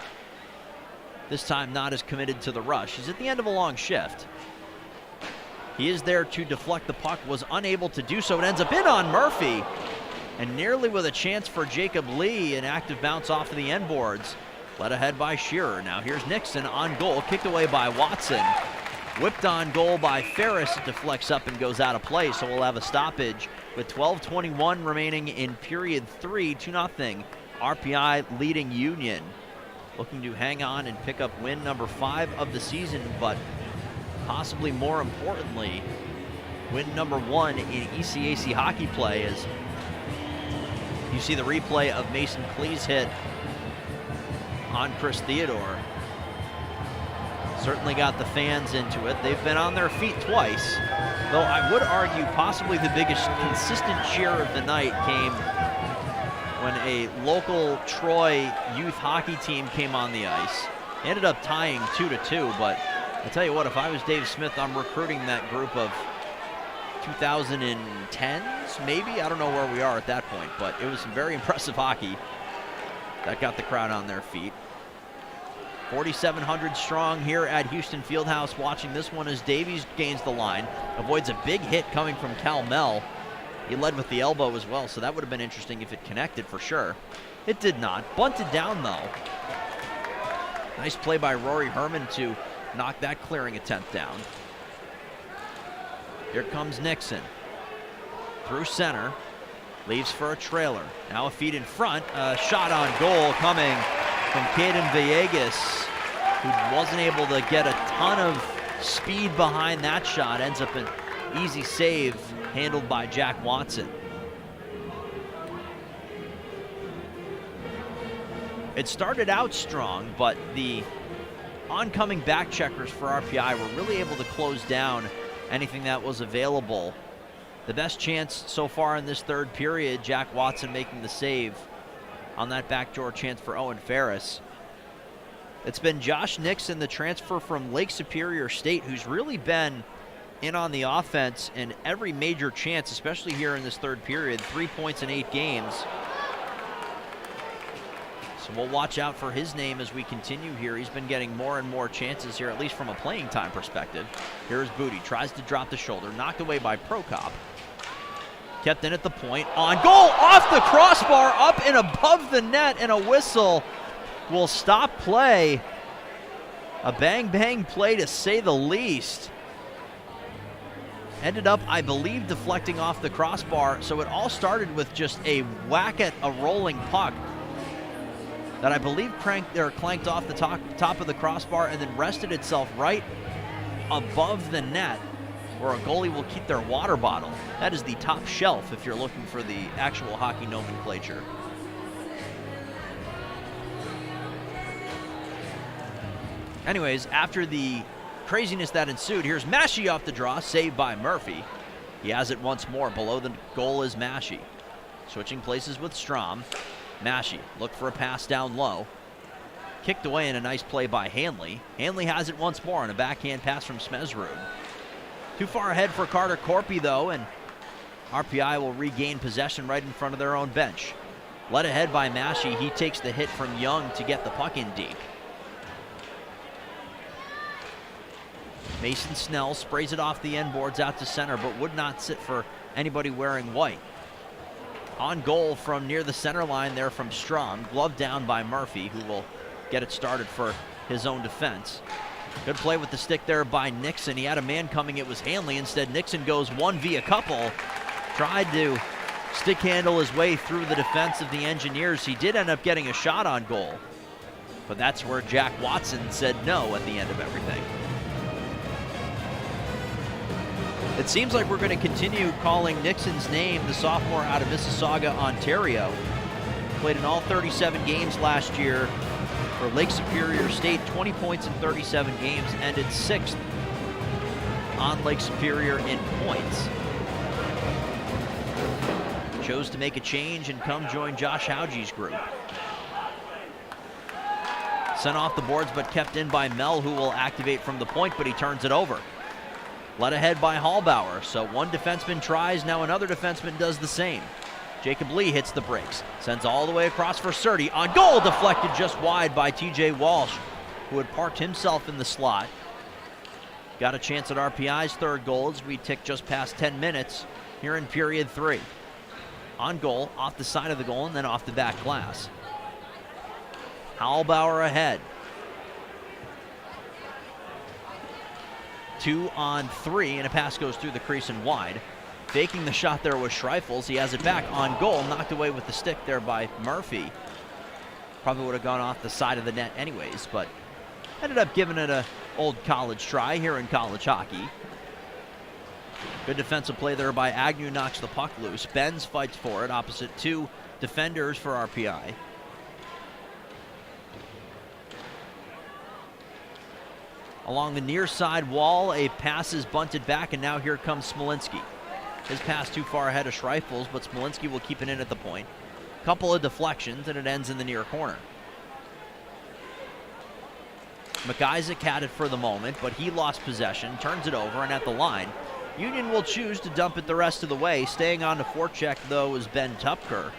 This time not as committed to the rush. He's at the end of a long shift. He is there to deflect the puck, was unable to do so. It ends up in on Murphy, and nearly with a chance for Jacob Lee, an active bounce off of the end boards. Led ahead by Shearer. Now here's Nixon on goal, kicked away by Watson. Whipped on goal by Ferris. It deflects up and goes out of play, so we'll have a stoppage with 12:21 remaining in period 3, 2-0. RPI leading Union. Looking to hang on and pick up win number 5 of the season, but possibly more importantly, win number 1 in ECAC hockey play, as you see the replay of Mason Klee's hit on Chris Theodore. Certainly got the fans into it. They've been on their feet twice, though I would argue possibly the biggest consistent cheer of the night came when a local Troy youth hockey team came on the ice. Ended up tying 2-2, but I tell you what, if I was Dave Smith, I'm recruiting that group of 2010s, maybe? I don't know where we are at that point, but it was some very impressive hockey that got the crowd on their feet. 4,700 strong here at Houston Fieldhouse watching this one as Davies gains the line, avoids a big hit coming from Cal Mel. He led with the elbow as well, so that would have been interesting if it connected for sure. It did not. Bunted down though. Nice play by Rory Herman to knock that clearing attempt down. Here comes Nixon. Through center. Leaves for a trailer. Now a feed in front. A shot on goal coming from Caden Villegas, who wasn't able to get a ton of speed behind that shot. Ends up an easy save handled by Jack Watson. It started out strong, but the oncoming back checkers for RPI were really able to close down anything that was available. The best chance so far in this third period, Jack Watson making the save on that backdoor chance for Owen Ferris. It's been Josh Nixon, the transfer from Lake Superior State, who's really been in on the offense in every major chance, especially here in this third period. 3 points in 8 games. So we'll watch out for his name as we continue here. He's been getting more and more chances here, at least from a playing time perspective. Here's Booty, tries to drop the shoulder, knocked away by Prokop. Kept in at the point, on goal, off the crossbar, up and above the net, and a whistle will stop play. A bang-bang play to say the least. Ended up, I believe, deflecting off the crossbar, so it all started with just a whack at a rolling puck that I believe clanked off the top of the crossbar and then rested itself right above the net where a goalie will keep their water bottle. That is the top shelf if you're looking for the actual hockey nomenclature. Anyways, after the craziness that ensued, here's Massey off the draw, saved by Murphy. He has it once more. Below the goal is Massey. Switching places with Strom. Massey look for a pass down low. Kicked away in a nice play by Hanley. Hanley has it once more on a backhand pass from Smezrud. Too far ahead for Carter Corpy, though, and RPI will regain possession right in front of their own bench. Led ahead by Massey. He takes the hit from Young to get the puck in deep. Mason Snell sprays it off the end boards out to center, but would not sit for anybody wearing white. On goal from near the center line there from Strom, gloved down by Murphy, who will get it started for his own defense. Good play with the stick there by Nixon. He had a man coming, it was Hanley. Instead, Nixon goes 1v2. Tried to stick handle his way through the defense of the Engineers. He did end up getting a shot on goal, but that's where Jack Watson said no at the end of everything. It seems like we're going to continue calling Nixon's name, the sophomore out of Mississauga, Ontario. Played in all 37 games last year for Lake Superior State, 20 points in 37 games, ended 6th on Lake Superior in points. Chose to make a change and come join Josh Hauge's group. Sent off the boards but kept in by Mel, who will activate from the point, but he turns it over. Led ahead by Hallbauer, so one defenseman tries, now another defenseman does the same. Jacob Lee hits the brakes, sends all the way across for Surdy. On goal, deflected just wide by TJ Walsh, who had parked himself in the slot. Got a chance at RPI's third goal as we tick just past 10 minutes here in period 3. On goal, off the side of the goal, and then off the back glass. Hallbauer ahead. 2-on-3, and a pass goes through the crease and wide. Faking the shot there was Schreifels. He has it back on goal, knocked away with the stick there by Murphy. Probably would have gone off the side of the net anyways, but ended up giving it a old college try here in college hockey. Good defensive play there by Agnew, knocks the puck loose. Benz fights for it, opposite two defenders for RPI. Along the near side wall, a pass is bunted back, and now here comes Smolinski. His pass too far ahead of Schreifels, but Smolinski will keep it in at the point. Couple of deflections, and it ends in the near corner. McIsaac had it for the moment, but he lost possession, turns it over, and at the line, Union will choose to dump it the rest of the way. Staying on to forecheck, though, is Ben Tupker,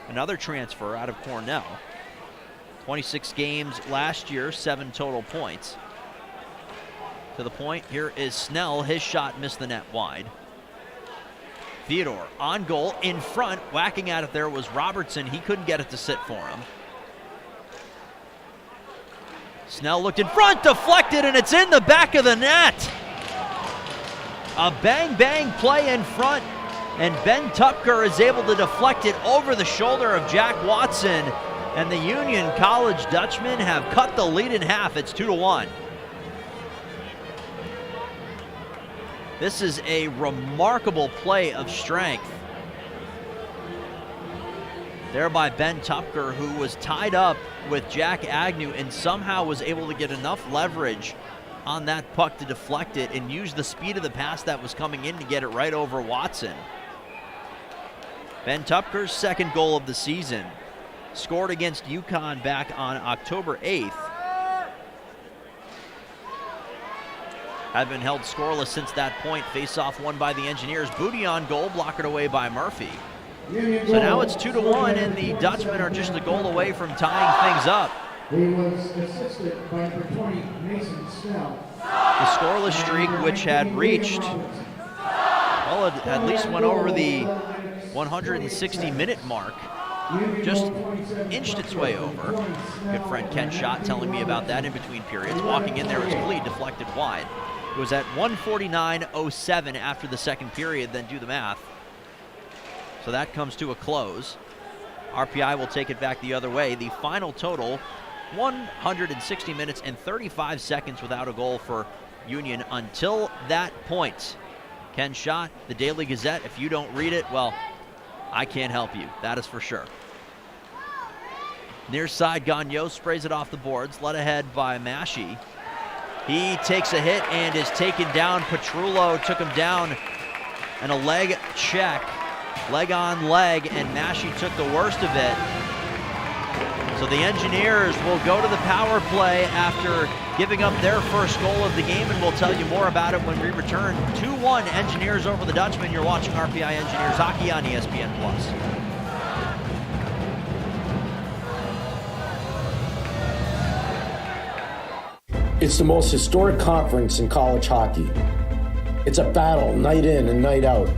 another transfer out of Cornell. 26 games last year, 7 total points. To the point, here is Snell. His shot missed the net wide. Theodore on goal, in front, whacking at it there was Robertson. He couldn't get it to sit for him. Snell looked in front, deflected, and it's in the back of the net. A bang-bang play in front, and Ben Tupker is able to deflect it over the shoulder of Jack Watson, and the Union College Dutchmen have cut the lead in half. It's 2-1. This is a remarkable play of strength there by Ben Tupker, who was tied up with Jack Agnew and somehow was able to get enough leverage on that puck to deflect it and use the speed of the pass that was coming in to get it right over Watson. Ben Tupker's second goal of the season, scored against UConn back on October 8th. Had been held scoreless since that point. Face-off won by the Engineers. Booty on goal, blockered away by Murphy. So now it's 2-1, and the Dutchmen are just a goal away from tying things up. He was assisted by number 20, Mason Snell. The scoreless streak, which had reached, well, it at least went over the 160-minute mark, just inched its way over. Good friend Ken Schott telling me about that in between periods. Walking in there, his bleed deflected wide. It was at 1:49:07 after the second period, then do the math. So that comes to a close. RPI will take it back the other way. The final total, 160 minutes and 35 seconds without a goal for Union until that point. Ken Schott, the Daily Gazette. If you don't read it, well, I can't help you. That is for sure. Near side, Gagnon sprays it off the boards, led ahead by Mashi. He takes a hit and is taken down. Petrullo took him down, and a leg check, leg on leg, and Mashi took the worst of it. So the Engineers will go to the power play after giving up their first goal of the game, and we'll tell you more about it when we return. 2-1 Engineers over the Dutchmen. You're watching RPI Engineers Hockey on ESPN+. It's the most historic conference in college hockey. It's a battle night in and night out.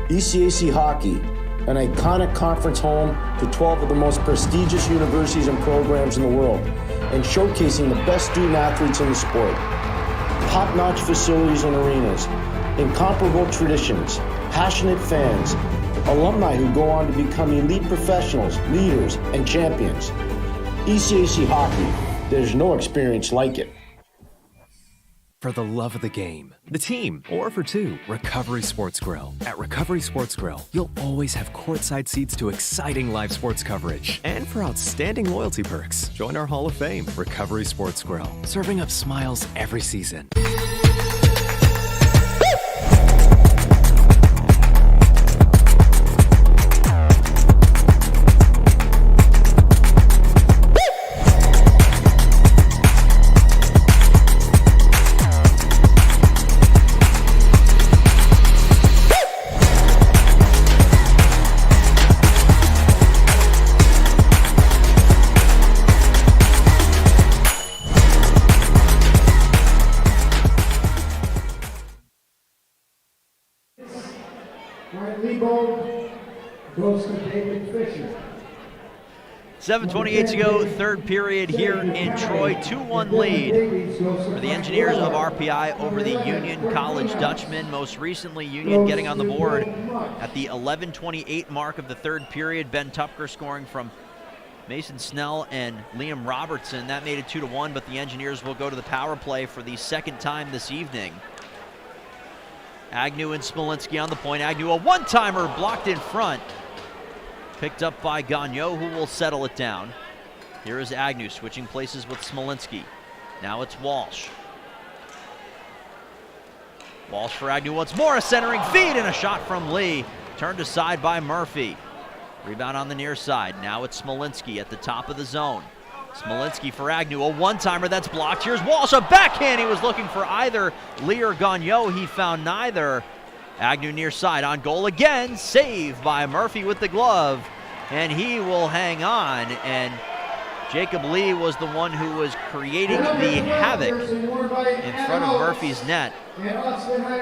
ECAC Hockey, an iconic conference home to 12 of the most prestigious universities and programs in the world, and showcasing the best student athletes in the sport. Top-notch facilities and arenas, incomparable traditions, passionate fans, alumni who go on to become elite professionals, leaders, and champions. ECAC Hockey, there's no experience like it. For the love of the game, the team, or for two, Recovery Sports Grill. At Recovery Sports Grill, you'll always have courtside seats to exciting live sports coverage. And for outstanding loyalty perks, join our Hall of Fame, Recovery Sports Grill, serving up smiles every season. Goes to David Fisher. 7:28 to go, third period here in Troy. 2-1 lead for the Engineers of RPI over the Union College Dutchmen. Most recently, Union getting on the board at the 11:28 mark of the third period. Ben Tupker scoring from Mason Snell and Liam Robertson. That made it 2-1, but the Engineers will go to the power play for the second time this evening. Agnew and Smolinski on the point. Agnew, a one-timer blocked in front. Picked up by Gagnon, who will settle it down. Here is Agnew switching places with Smolinski. Now it's Walsh. Walsh for Agnew once more, a centering feed and a shot from Lee. Turned aside by Murphy. Rebound on the near side. Now it's Smolinski at the top of the zone. Smolinski for Agnew, a one-timer that's blocked. Here's Walsh, a backhand. He was looking for either Lee or Gagnon. He found neither. Agnew near side, on goal again. Save by Murphy with the glove, and he will hang on. And Jacob Lee was the one who was creating the havoc in front of Murphy's net.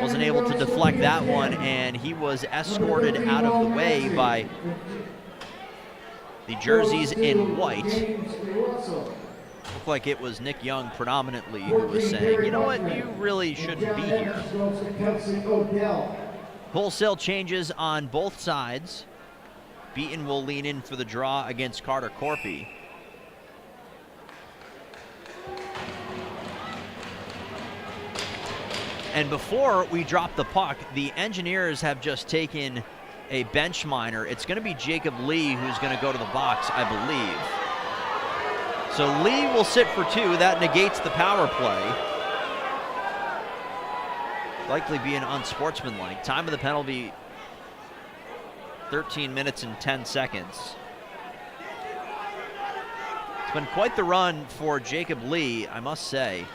Wasn't able to deflect that one, and he was escorted out of the way by the jerseys in white. Looked like it was Nick Young predominantly who was saying, you know what, you really shouldn't be here. Wholesale changes on both sides. Beaton will lean in for the draw against Carter Corpy. And before we drop the puck, the Engineers have just taken a bench minor. It's going to be Jacob Lee who's going to go to the box, I believe. So Lee will sit for two. That negates the power play. Likely being unsportsmanlike. Time of the penalty, 13 minutes and 10 seconds. It's been quite the run for Jacob Lee, I must say.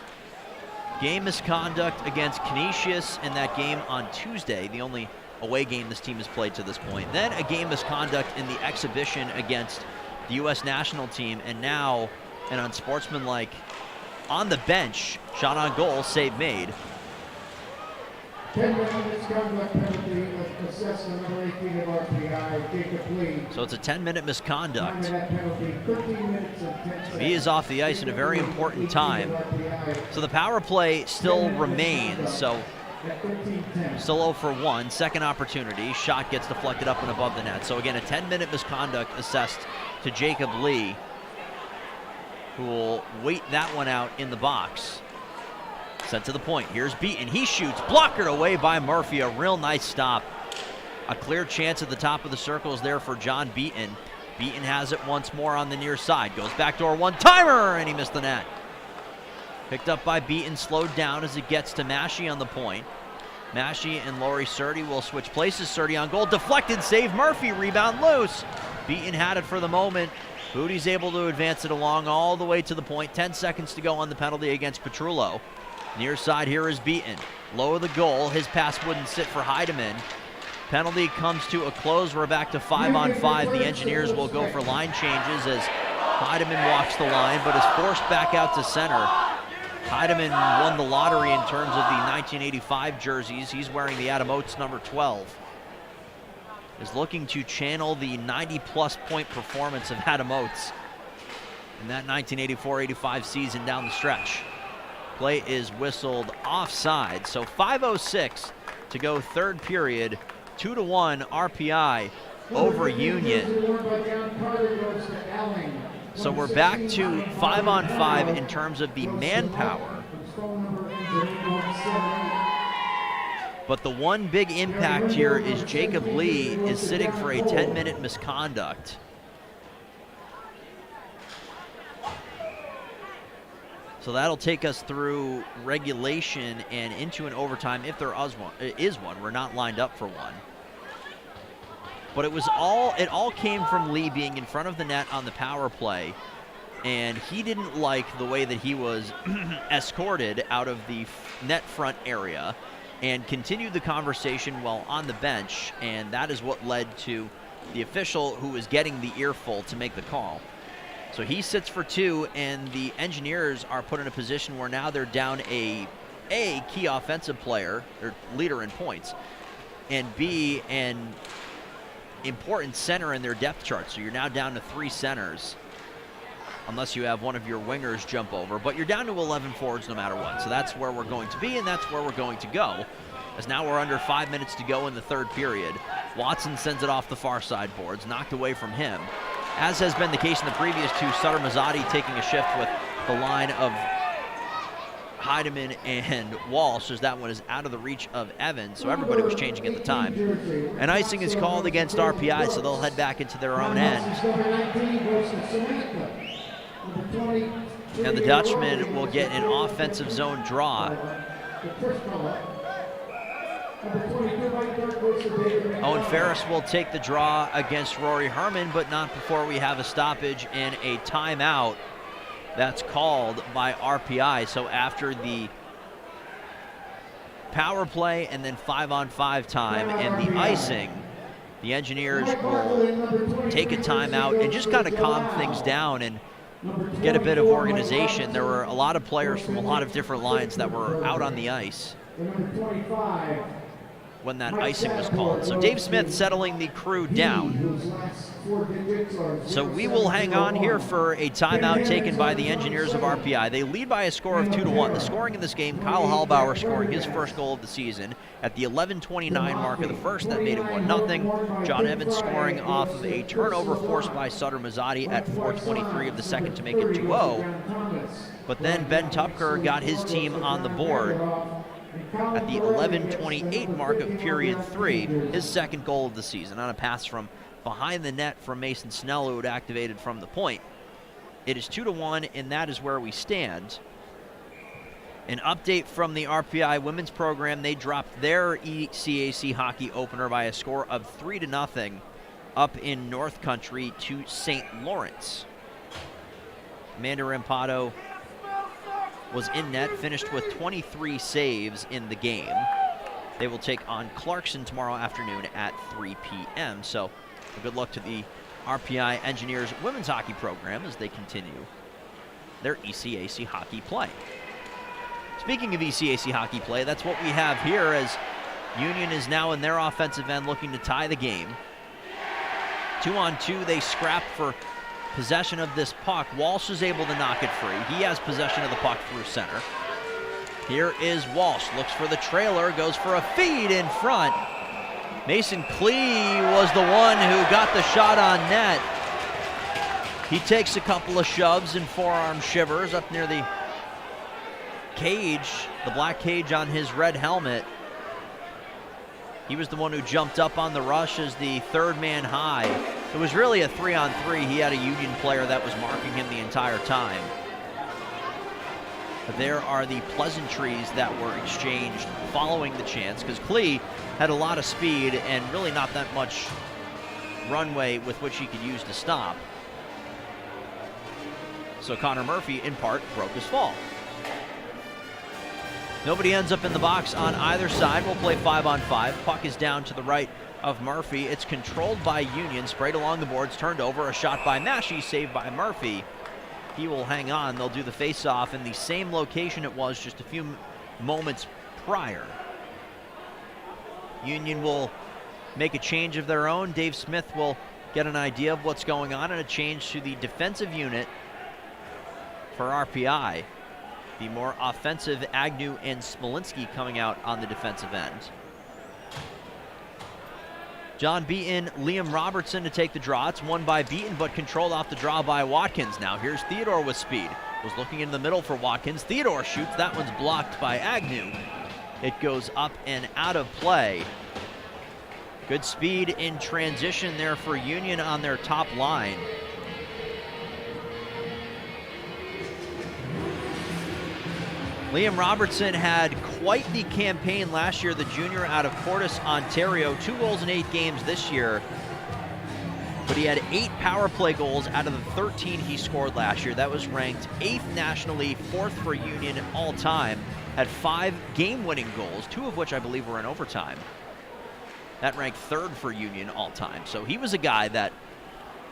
Game misconduct against Canisius in that game on Tuesday, the only away game this team has played to this point. Then a game misconduct in the exhibition against the U.S. national team, and now an unsportsmanlike on the bench, shot on goal, save made. 10-minute misconduct penalty was assessed on number 18 of RPI, Jacob Lee. So it's a 10-minute misconduct. 10-minute penalty, 13 minutes and 10 seconds. He is off the ice in a very important time. So the power play still remains. So still 0 for 1. Second opportunity. Shot gets deflected up and above the net. So again, a 10-minute misconduct assessed to Jacob Lee, who will wait that one out in the box. Sent to the point. Here's Beaton. He shoots. Blockered away by Murphy. A real nice stop. A clear chance at the top of the circles there for John Beaton. Beaton has it once more on the near side. Goes backdoor one-timer, and he missed the net. Picked up by Beaton, slowed down as it gets to Massey on the point. Massey and Laurie Surdy will switch places. Surdy on goal. Deflected save. Murphy. Rebound loose. Beaton had it for the moment. Bootie's able to advance it along all the way to the point. 10 seconds to go on the penalty against Petrullo. Near side here is Beaton. Low of the goal. His pass wouldn't sit for Heidemann. Penalty comes to a close. We're back to 5-on-5. The Engineers will go for line changes as Heidemann walks the line but is forced back out to center. Heidemann won the lottery in terms of the 1985 jerseys. He's wearing the Adam Oates number 12. Is looking to channel the 90-plus point performance of Adam Oates in that 1984-85 season down the stretch. Play is whistled offside, so 5:06 to go third period. 2-1 RPI over Union. So we're back to 5-on-5 in terms of the manpower. But the one big impact here is Jacob Lee is sitting for a 10-minute misconduct. So that'll take us through regulation and into an overtime if there is one. We're not lined up for one. But it all came from Lee being in front of the net on the power play, and he didn't like the way that he was escorted out of the net front area and continued the conversation while on the bench, and that is what led to the official who was getting the earful to make the call. So he sits for 2, and the Engineers are put in a position where now they're down a key offensive player, their leader in points, and B, an important center in their depth chart. So you're now down to 3 centers, unless you have one of your wingers jump over, but you're down to 11 forwards no matter what. So that's where we're going to be, and that's where we're going to go, as now we're under 5 minutes to go in the third period. Watson sends it off the far side boards, knocked away from him. As has been the case in the previous 2, Sutter Mazzatti taking a shift with the line of Heidemann and Walsh, as that one is out of the reach of Evans, so everybody was changing at the time. And icing is called against RPI, so they'll head back into their own end. And the Dutchman will get an offensive zone draw. Owen Ferris will take the draw against Rory Herman, but not before we have a stoppage and a timeout that's called by RPI. So after the power play and then 5-on-5 time and the icing, the Engineers will take a timeout and just kind of calm things down and get a bit of organization. There were a lot of players from a lot of different lines that were out on the ice when that icing was called. So Dave Smith settling the crew down. So we will hang on here for a timeout taken by the Engineers of RPI. They lead by a score of 2-1. The scoring in this game, Kyle Hallbauer scoring his first goal of the season at the 11:29 mark of the first. That made it 1-0. John Evans scoring off of a turnover forced by Sutter Mazzatti at 4:23 of the second to make it 2-0. But then Ben Tupker got his team on the board at the 11:28 mark of period 3, his second goal of the season on a pass from behind the net from Mason Snell, who had activated from the point. It is 2-1, and that is where we stand. An update from the RPI women's program: they dropped their ECAC hockey opener by a score of 3-0 up in North Country to St. Lawrence. Amanda Rampado was in net, finished with 23 saves in the game. They will take on Clarkson tomorrow afternoon at 3 p.m. So a good luck to the RPI Engineers women's hockey program as they continue their ECAC hockey play. Speaking of ECAC hockey play, that's what we have here, as Union is now in their offensive end looking to tie the game. 2-on-2, they scrap for possession of this puck. Walsh is able to knock it free. He has possession of the puck through center. Here is Walsh, looks for the trailer, goes for a feed in front. Mason Klee was the one who got the shot on net. He takes a couple of shoves and forearm shivers up near the cage, the black cage on his red helmet. He was the one who jumped up on the rush as the third man high. It was really a 3-on-3. He had a Union player that was marking him the entire time. But there are the pleasantries that were exchanged following the chance, because Klee had a lot of speed and really not that much runway with which he could use to stop. So Connor Murphy, in part, broke his fall. Nobody ends up in the box on either side. We'll play 5-on-5. Puck is down to the right of Murphy. It's controlled by Union, sprayed along the boards, turned over. A shot by Massey, saved by Murphy. He will hang on. They'll do the face-off in the same location it was just a few moments prior. Union will make a change of their own. Dave Smith will get an idea of what's going on, and a change to the defensive unit for RPI. The more offensive Agnew and Smolinski coming out on the defensive end. John Beaton, Liam Robertson to take the draw. It's won by Beaton, but controlled off the draw by Watkins. Now here's Theodore with speed. Was looking in the middle for Watkins. Theodore shoots. That one's blocked by Agnew. It goes up and out of play. Good speed in transition there for Union on their top line. Liam Robertson had quite the campaign last year, the junior out of Cordes, Ontario. 2 goals in 8 games this year. But he had 8 power play goals out of the 13 he scored last year. That was ranked 8th nationally, 4th for Union all time. Had 5 game-winning goals, 2 of which I believe were in overtime. That ranked 3rd for Union all time. So he was a guy that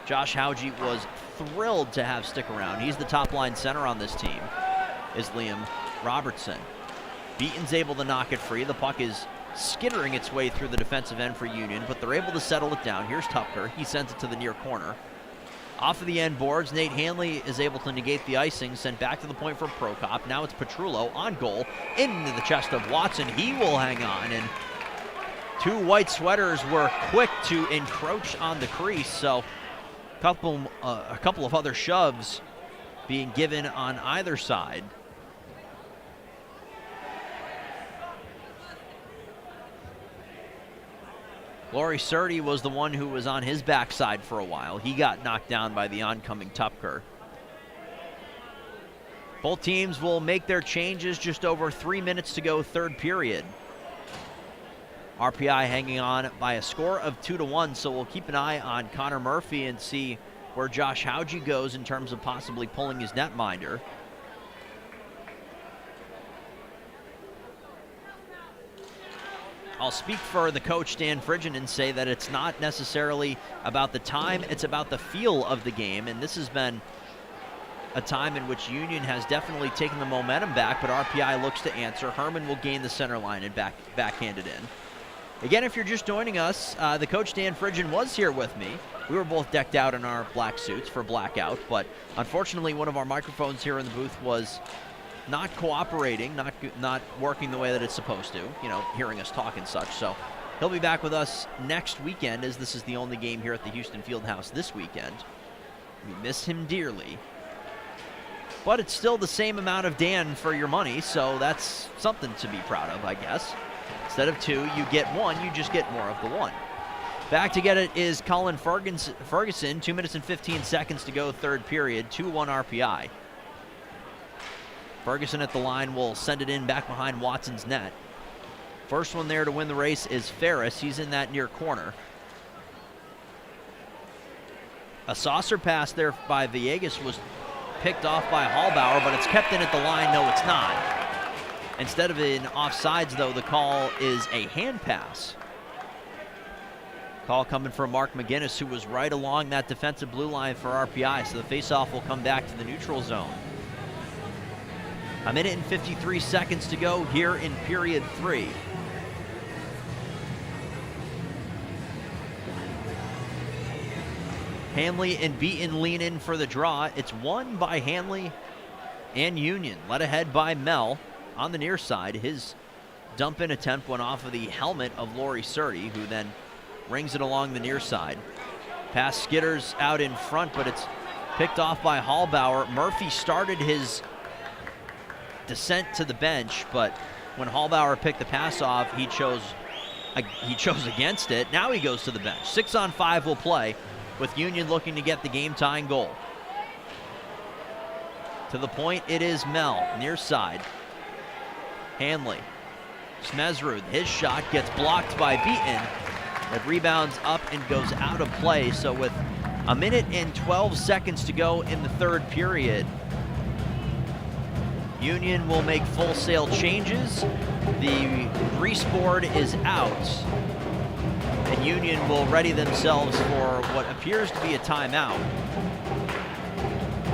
Josh Hauge was thrilled to have stick around. He's the top line center on this team, is Liam Robertson. Beaton's able to knock it free. The puck is skittering its way through the defensive end for Union, but they're able to settle it down. Here's Tupker. He sends it to the near corner. Off of the end boards, Nate Hanley is able to negate the icing, sent back to the point for Prokop. Now it's Petrullo on goal, into the chest of Watson. He will hang on, and 2 white sweaters were quick to encroach on the crease, so a couple of other shoves being given on either side. Laurie Surtee was the one who was on his backside for a while. He got knocked down by the oncoming Tupker. Both teams will make their changes just over 3 minutes to go, third period. RPI hanging on by a score of 2-1, so we'll keep an eye on Connor Murphy and see where Josh Hauge goes in terms of possibly pulling his netminder. I'll speak for the coach, Dan Frigen, and say that it's not necessarily about the time, it's about the feel of the game, and this has been a time in which Union has definitely taken the momentum back, but RPI looks to answer. Herman will gain the center line and backhand it in. Again, if you're just joining us, the coach, Dan Frigen, was here with me. We were both decked out in our black suits for Blackout, but unfortunately one of our microphones here in the booth was not cooperating, not working the way that it's supposed to, you know, hearing us talk and such. So he'll be back with us next weekend, as this is the only game here at the Houston Fieldhouse this weekend. We miss him dearly. But it's still the same amount of Dan for your money, so that's something to be proud of, I guess. Instead of 2, you get 1, you just get more of the 1. Back to get it is Colin Ferguson, 2 minutes and 15 seconds to go, third period, 2-1 RPI. Ferguson at the line will send it in back behind Watson's net. First one there to win the race is Ferris. He's in that near corner. A saucer pass there by Villegas was picked off by Hallbauer, but it's kept in at the line. No, it's not. Instead of an offsides, though, the call is a hand pass. Call coming from Mark McGinnis, who was right along that defensive blue line for RPI, so the faceoff will come back to the neutral zone. A minute and 53 seconds to go here in period 3. Hanley and Beaton lean in for the draw. It's won by Hanley and Union, led ahead by Mel on the near side. His dump-in attempt went off of the helmet of Laurie Surtee, who then rings it along the near side. Pass skitters out in front, but it's picked off by Hallbauer. Murphy started his descent to the bench, but when Hallbauer picked the pass off, he chose against it. Now he goes to the bench. 6-on-5 will play, with Union looking to get the game-tying goal. To the point, it is Mel, near side. Hanley. Smezrud, his shot gets blocked by Beaton. It rebounds up and goes out of play. So with a minute and 12 seconds to go in the third period, Union will make full sail changes. The grease board is out, and Union will ready themselves for what appears to be a timeout.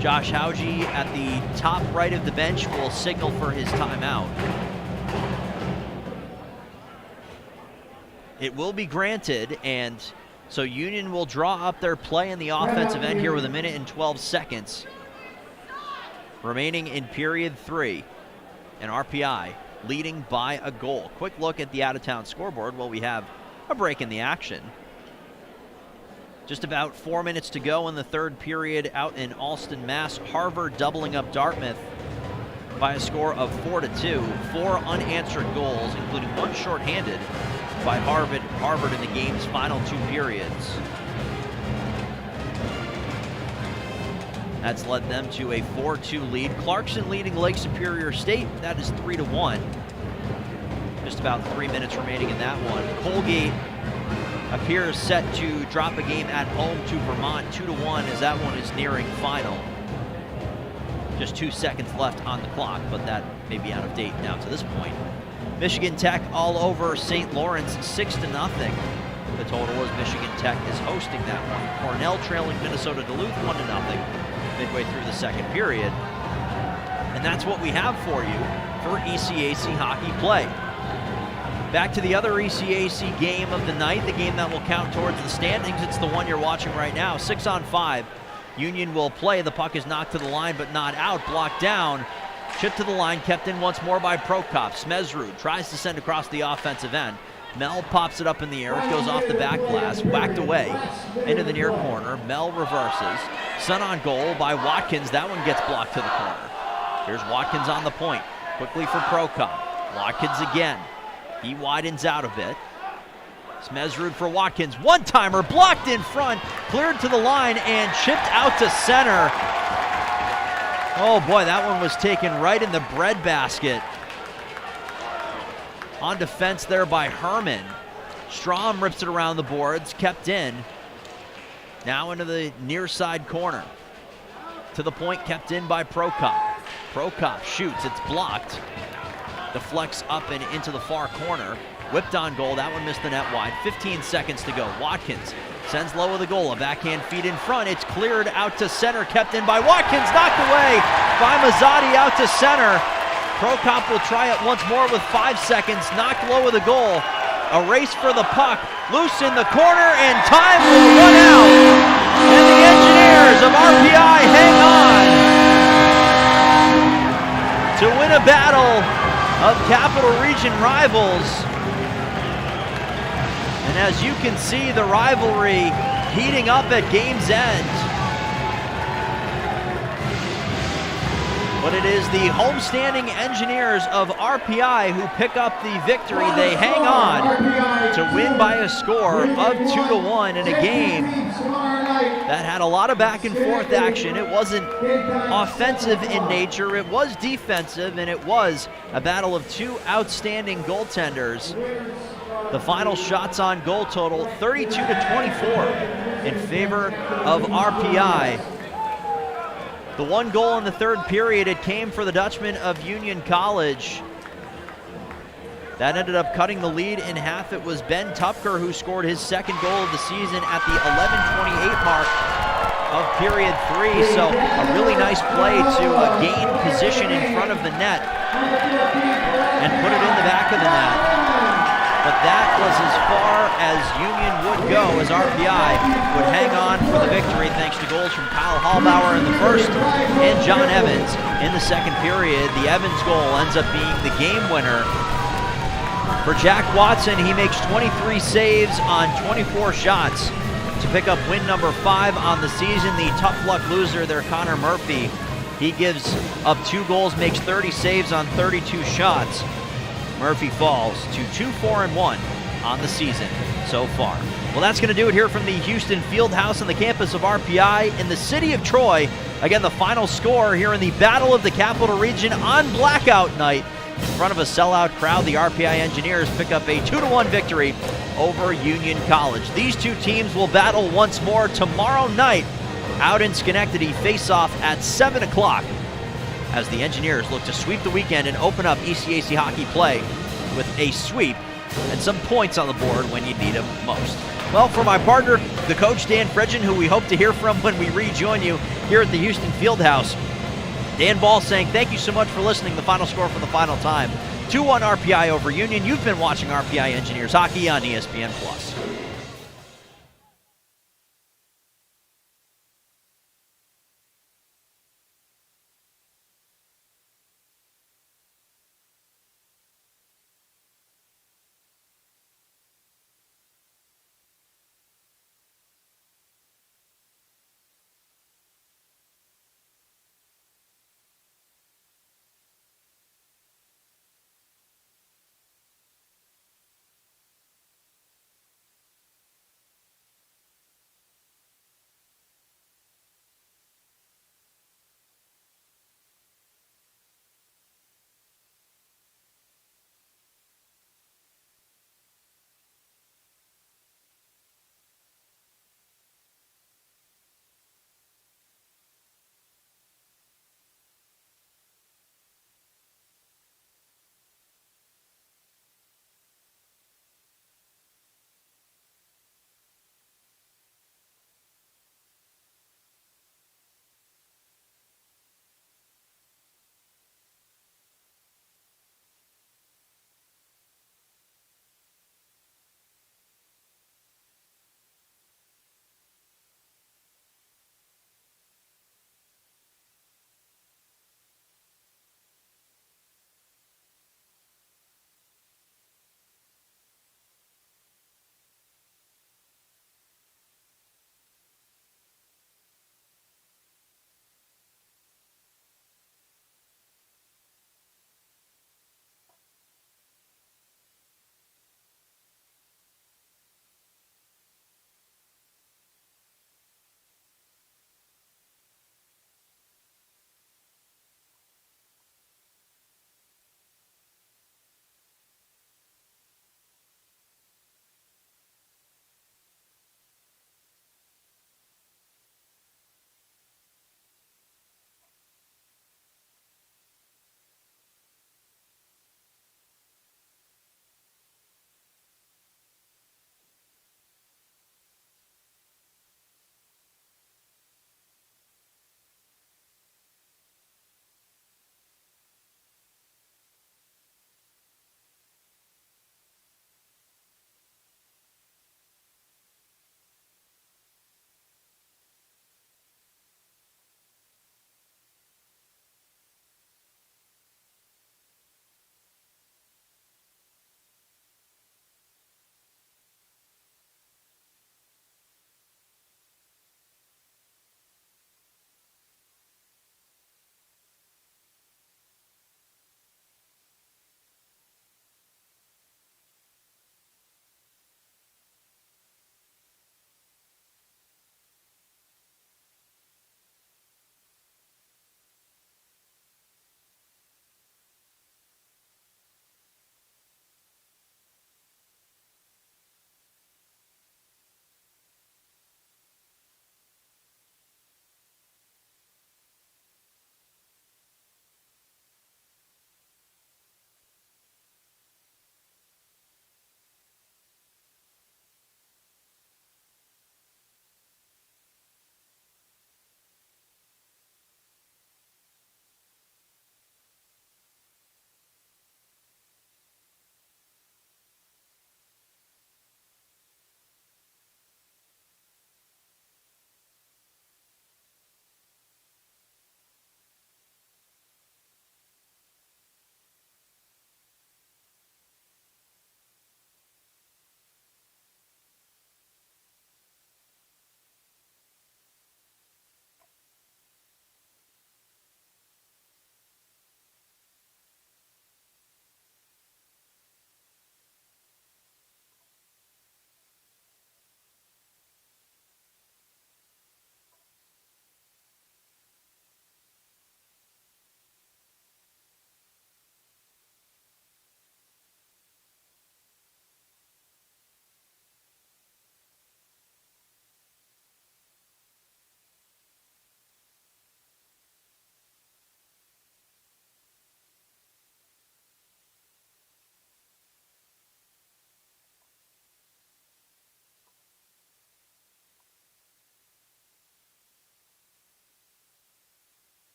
Josh Hauge at the top right of the bench will signal for his timeout. It will be granted, and so Union will draw up their play in the offensive end here with a minute and 12 seconds remaining in period 3, and RPI leading by a goal. Quick look at the out-of-town scoreboard while we have a break in the action. Just about 4 minutes to go in the third period out in Alston, Mass. Harvard doubling up Dartmouth by a score of 4-2. 4 unanswered goals, including one shorthanded by Harvard in the game's final 2 periods. That's led them to a 4-2 lead. Clarkson leading Lake Superior State. That is 3-1. Just about 3 minutes remaining in that one. Colgate appears set to drop a game at home to Vermont 2-1 as that one is nearing final. Just 2 seconds left on the clock, but that may be out of date now to this point. Michigan Tech all over St. Lawrence 6-0. The total is Michigan Tech is hosting that one. Cornell trailing Minnesota Duluth 1-0 midway through the second period. And that's what we have for you for ECAC hockey play. Back to the other ECAC game of the night, the game that will count towards the standings. It's the one you're watching right now. 6-on-5. Union will play. The puck is knocked to the line, but not out. Blocked down. Chipped to the line, kept in once more by Prokop. Smezrud tries to send across the offensive end. Mel pops it up in the air. It goes off the back glass, whacked away into the near corner. Mel reverses. Sun on goal by Watkins. That one gets blocked to the corner. Here's Watkins on the point. Quickly for Prokop. Watkins again. He widens out a bit. Smezrud for Watkins. One-timer blocked in front, cleared to the line, and chipped out to center. Oh boy, that one was taken right in the breadbasket. On defense there by Herman. Strom rips it around the boards, kept in. Now into the near side corner. To the point, kept in by Prokop. Prokop shoots, it's blocked. Deflects up and into the far corner. Whipped on goal, that one missed the net wide. 15 seconds to go. Watkins sends low of the goal, a backhand feed in front. It's cleared out to center, kept in by Watkins, knocked away by Mazzotti out to center. Prokop will try it once more with 5 seconds, knocked low of the goal. A race for the puck, loose in the corner, and time will run out. And the Engineers of RPI hang on to win a battle of Capital Region rivals. And as you can see, the rivalry heating up at game's end. But it is the homestanding Engineers of RPI who pick up the victory. They hang on to win by a score of 2-1 in a game that had a lot of back and forth action. It wasn't offensive in nature, it was defensive, and it was a battle of 2 outstanding goaltenders. The final shots on goal total 32-24 in favor of RPI. The one goal in the third period, it came for the Dutchman of Union College. That ended up cutting the lead in half. It was Ben Tupker who scored his second goal of the season at the 11:28 mark of period 3. So a really nice play to gain position in front of the net and put it in the back of the net. But that was as far as Union would go, as RPI would hang on for the victory thanks to goals from Kyle Hallbauer in the first and John Evans in the second period. The Evans goal ends up being the game winner. For Jack Watson, he makes 23 saves on 24 shots to pick up win number 5 on the season. The tough luck loser there, Connor Murphy, He gives up 2 goals, makes 30 saves on 32 shots. Murphy falls to 2-4-1 on the season so far. Well, that's going to do it here from the Houston Fieldhouse on the campus of RPI in the city of Troy. Again, the final score here in the Battle of the Capital Region on Blackout night. In front of a sellout crowd, the RPI Engineers pick up a 2-1 victory over Union College. These two teams will battle once more tomorrow night out in Schenectady. Face-off at 7 o'clock as the Engineers look to sweep the weekend and open up ECAC hockey play with a sweep and some points on the board when you need them most. Well, for my partner, the coach, Dan Fredgen, who we hope to hear from when we rejoin you here at the Houston Fieldhouse, Dan Ball saying thank you so much for listening. The final score for the final time, 2-1 RPI over Union. You've been watching RPI Engineers Hockey on ESPN+.